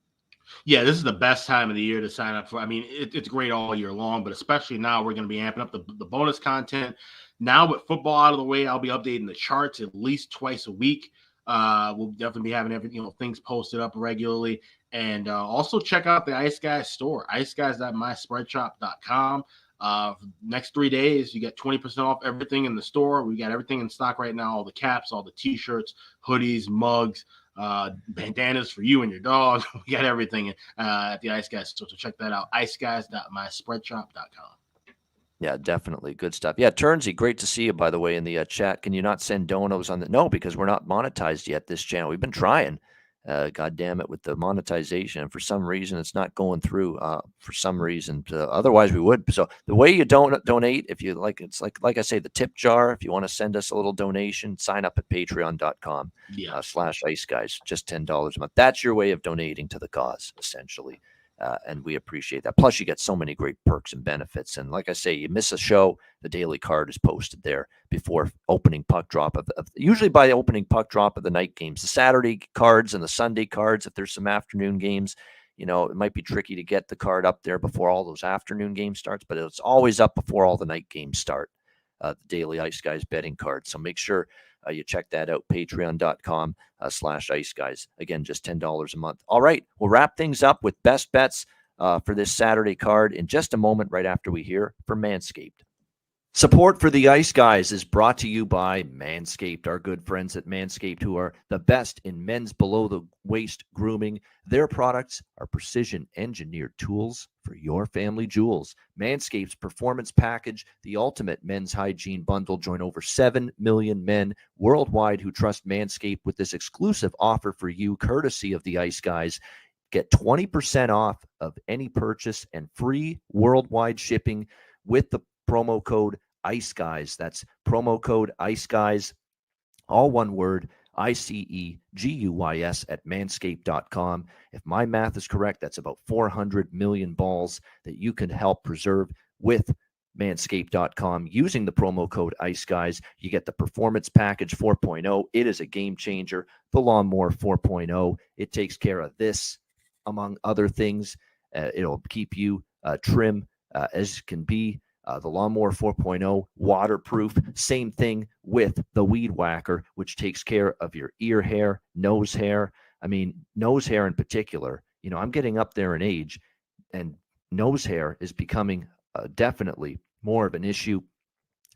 Yeah, this is the best time of the year to sign up for. I mean, it's great all year long, but especially now we're going to be amping up the bonus content. Now with football out of the way, I'll be updating the charts at least twice a week. We'll definitely be having things posted up regularly. And also check out the Ice Guys store, iceguys.myspreadshop.com. Next 3 days, you get 20% off everything in the store. We got everything in stock right now, all the caps, all the t-shirts, hoodies, mugs, bandanas for you and your dog. We got everything at the Ice Guys store. So check that out, iceguys.myspreadshop.com. Yeah, definitely. Good stuff. Yeah, Turnsy, great to see you, by the way, in the chat. Can you not send donos on the? No, because we're not monetized yet, this channel. We've been trying, God damn it, with the monetization. And for some reason, it's not going through for some reason. Otherwise, we would. So the way you don't donate, if you like, it's like I say, the tip jar. If you want to send us a little donation, sign up at patreon.com /ice guys, just $10 a month. That's your way of donating to the cause, essentially. And we appreciate that. Plus, you get so many great perks and benefits. And like I say, you miss a show, the daily card is posted there before opening puck drop of usually by the opening puck drop of the night games. The Saturday cards and the Sunday cards, if there's some afternoon games, it might be tricky to get the card up there before all those afternoon games starts, but it's always up before all the night games start. The daily Ice Guys betting card. So make sure you check that out, patreon.com /ice guys. Again, just $10 a month. All right, we'll wrap things up with best bets for this Saturday card in just a moment, right after we hear from Manscaped. Support for the Ice Guys is brought to you by Manscaped, our good friends at Manscaped, who are the best in men's below-the-waist grooming. Their products are precision-engineered tools for your family jewels. Manscaped's Performance Package, the ultimate men's hygiene bundle. Join over 7 million men worldwide who trust Manscaped with this exclusive offer for you, courtesy of the Ice Guys. Get 20% off of any purchase and free worldwide shipping with the promo code Ice Guys. That's promo code Ice Guys, all one word, ICEGUYS at manscaped.com. If my math is correct, that's about 400 million balls that you can help preserve with manscaped.com using the promo code Ice Guys. You get the Performance Package 4.0. It is a game changer. The Lawnmower 4.0. It takes care of this, among other things. It'll keep you trim as can be. The Lawnmower 4.0, waterproof. Same thing with the Weed Whacker, which takes care of your ear hair, nose hair. I mean, nose hair in particular. I'm getting up there in age, and nose hair is becoming definitely more of an issue.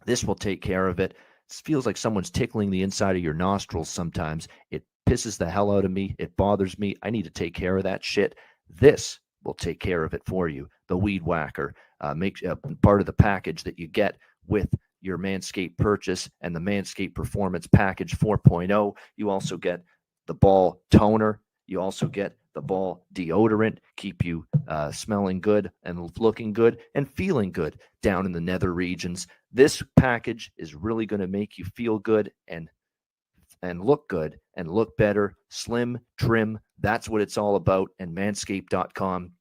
This will take care of it. It feels like someone's tickling the inside of your nostrils sometimes. It pisses the hell out of me. It bothers me. I need to take care of that shit. This will take care of it for you. The Weed Whacker makes part of the package that you get with your Manscaped purchase and the Manscaped Performance Package 4.0. You also get the ball toner. You also get the ball deodorant, keep you smelling good and looking good and feeling good down in the nether regions. This package is really going to make you feel good and look good and look better, slim, trim. That's what it's all about. And manscaped.com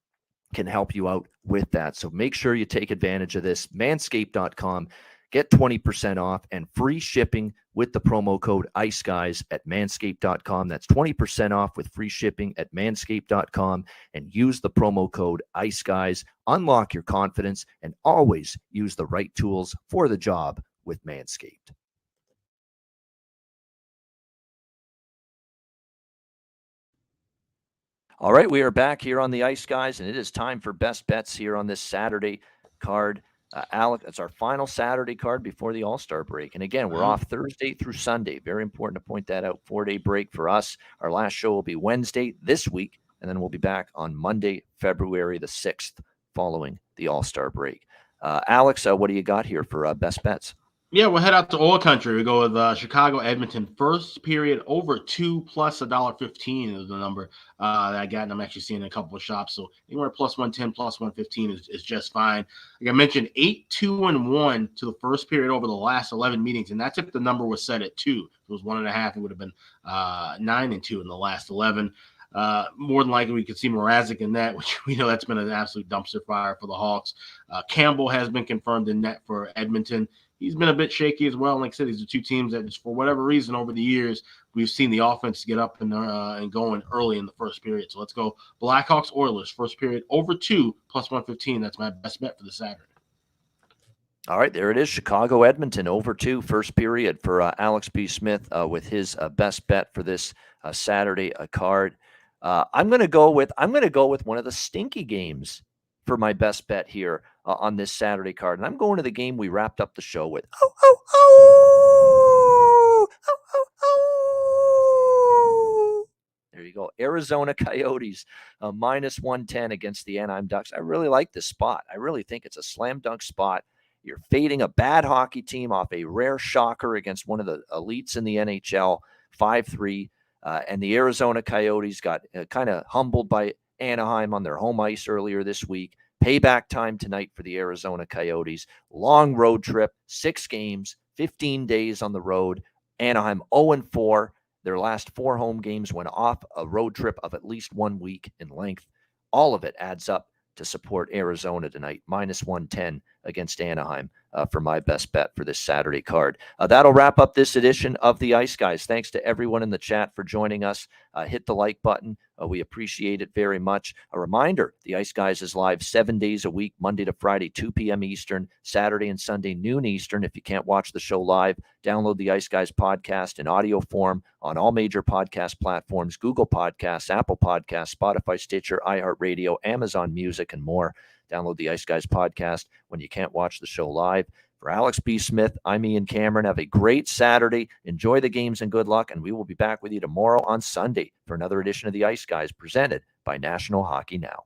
can help you out with that. So make sure you take advantage of this. Manscaped.com. Get 20% off and free shipping with the promo code IceGuys at manscaped.com. That's 20% off with free shipping at manscaped.com, and use the promo code IceGuys. Unlock your confidence and always use the right tools for the job with Manscaped. All right, we are back here on the Ice Guys, and it is time for best bets here on this Saturday card. Alec, it's our final Saturday card before the All-Star break. And again, we're off Thursday through Sunday. Very important to point that out. 4-day break for us. Our last show will be Wednesday this week, and then we'll be back on Monday, February the 6th, following the All-Star break. Alex, what do you got here for best bets? Yeah, we'll head out to oil country. We go with Chicago, Edmonton, first period over 2 plus $1.15 is the number that I got. And I'm actually seeing a couple of shops. So anywhere plus 110, plus 115 is just fine. Like I mentioned, 8-2-1 to the first period over the last 11 meetings. And that's if the number was set at 2. If it was 1.5, it would have been 9-2 in the last 11. More than likely, we could see Mrazek in net, which we know that's been an absolute dumpster fire for the Hawks. Campbell has been confirmed in net for Edmonton. He's been a bit shaky as well. Like I said, these are two teams that, just for whatever reason, over the years, we've seen the offense get up and going early in the first period. So let's go Blackhawks Oilers, first period over 2 plus 115. That's my best bet for the Saturday. All right, there it is. Chicago Edmonton over 2 first period for Alex B. Smith with his best bet for this Saturday card. I'm going to go with one of the stinky games for my best bet here on this Saturday card. And I'm going to the game we wrapped up the show with. There you go. Arizona Coyotes minus 110 against the Anaheim Ducks. I really like this spot. I really think it's a slam dunk spot. You're fading a bad hockey team off a rare shocker against one of the elites in the NHL, 5-3. And the Arizona Coyotes got kind of humbled by Anaheim on their home ice earlier this week. Payback time tonight for the Arizona Coyotes. Long road trip, 6 games, 15 days on the road. Anaheim 0-4. Their last 4 home games went off a road trip of at least 1 week in length. All of it adds up to support Arizona tonight, -110 against Anaheim for my best bet for this Saturday card. That'll wrap up this edition of the Ice Guys. Thanks to everyone in the chat for joining us. Hit the like button. We appreciate it very much. A reminder, the Ice Guys is live 7 days a week, Monday to Friday, 2 p.m. Eastern, Saturday and Sunday, noon Eastern. If you can't watch the show live, download the Ice Guys podcast in audio form on all major podcast platforms, Google Podcasts, Apple Podcasts, Spotify, Stitcher, iHeartRadio, Amazon Music, and more. Download the Ice Guys podcast when you can't watch the show live. For Alex B. Smith, I'm Ian Cameron. Have a great Saturday. Enjoy the games and good luck. And we will be back with you tomorrow on Sunday for another edition of the Ice Guys presented by National Hockey Now.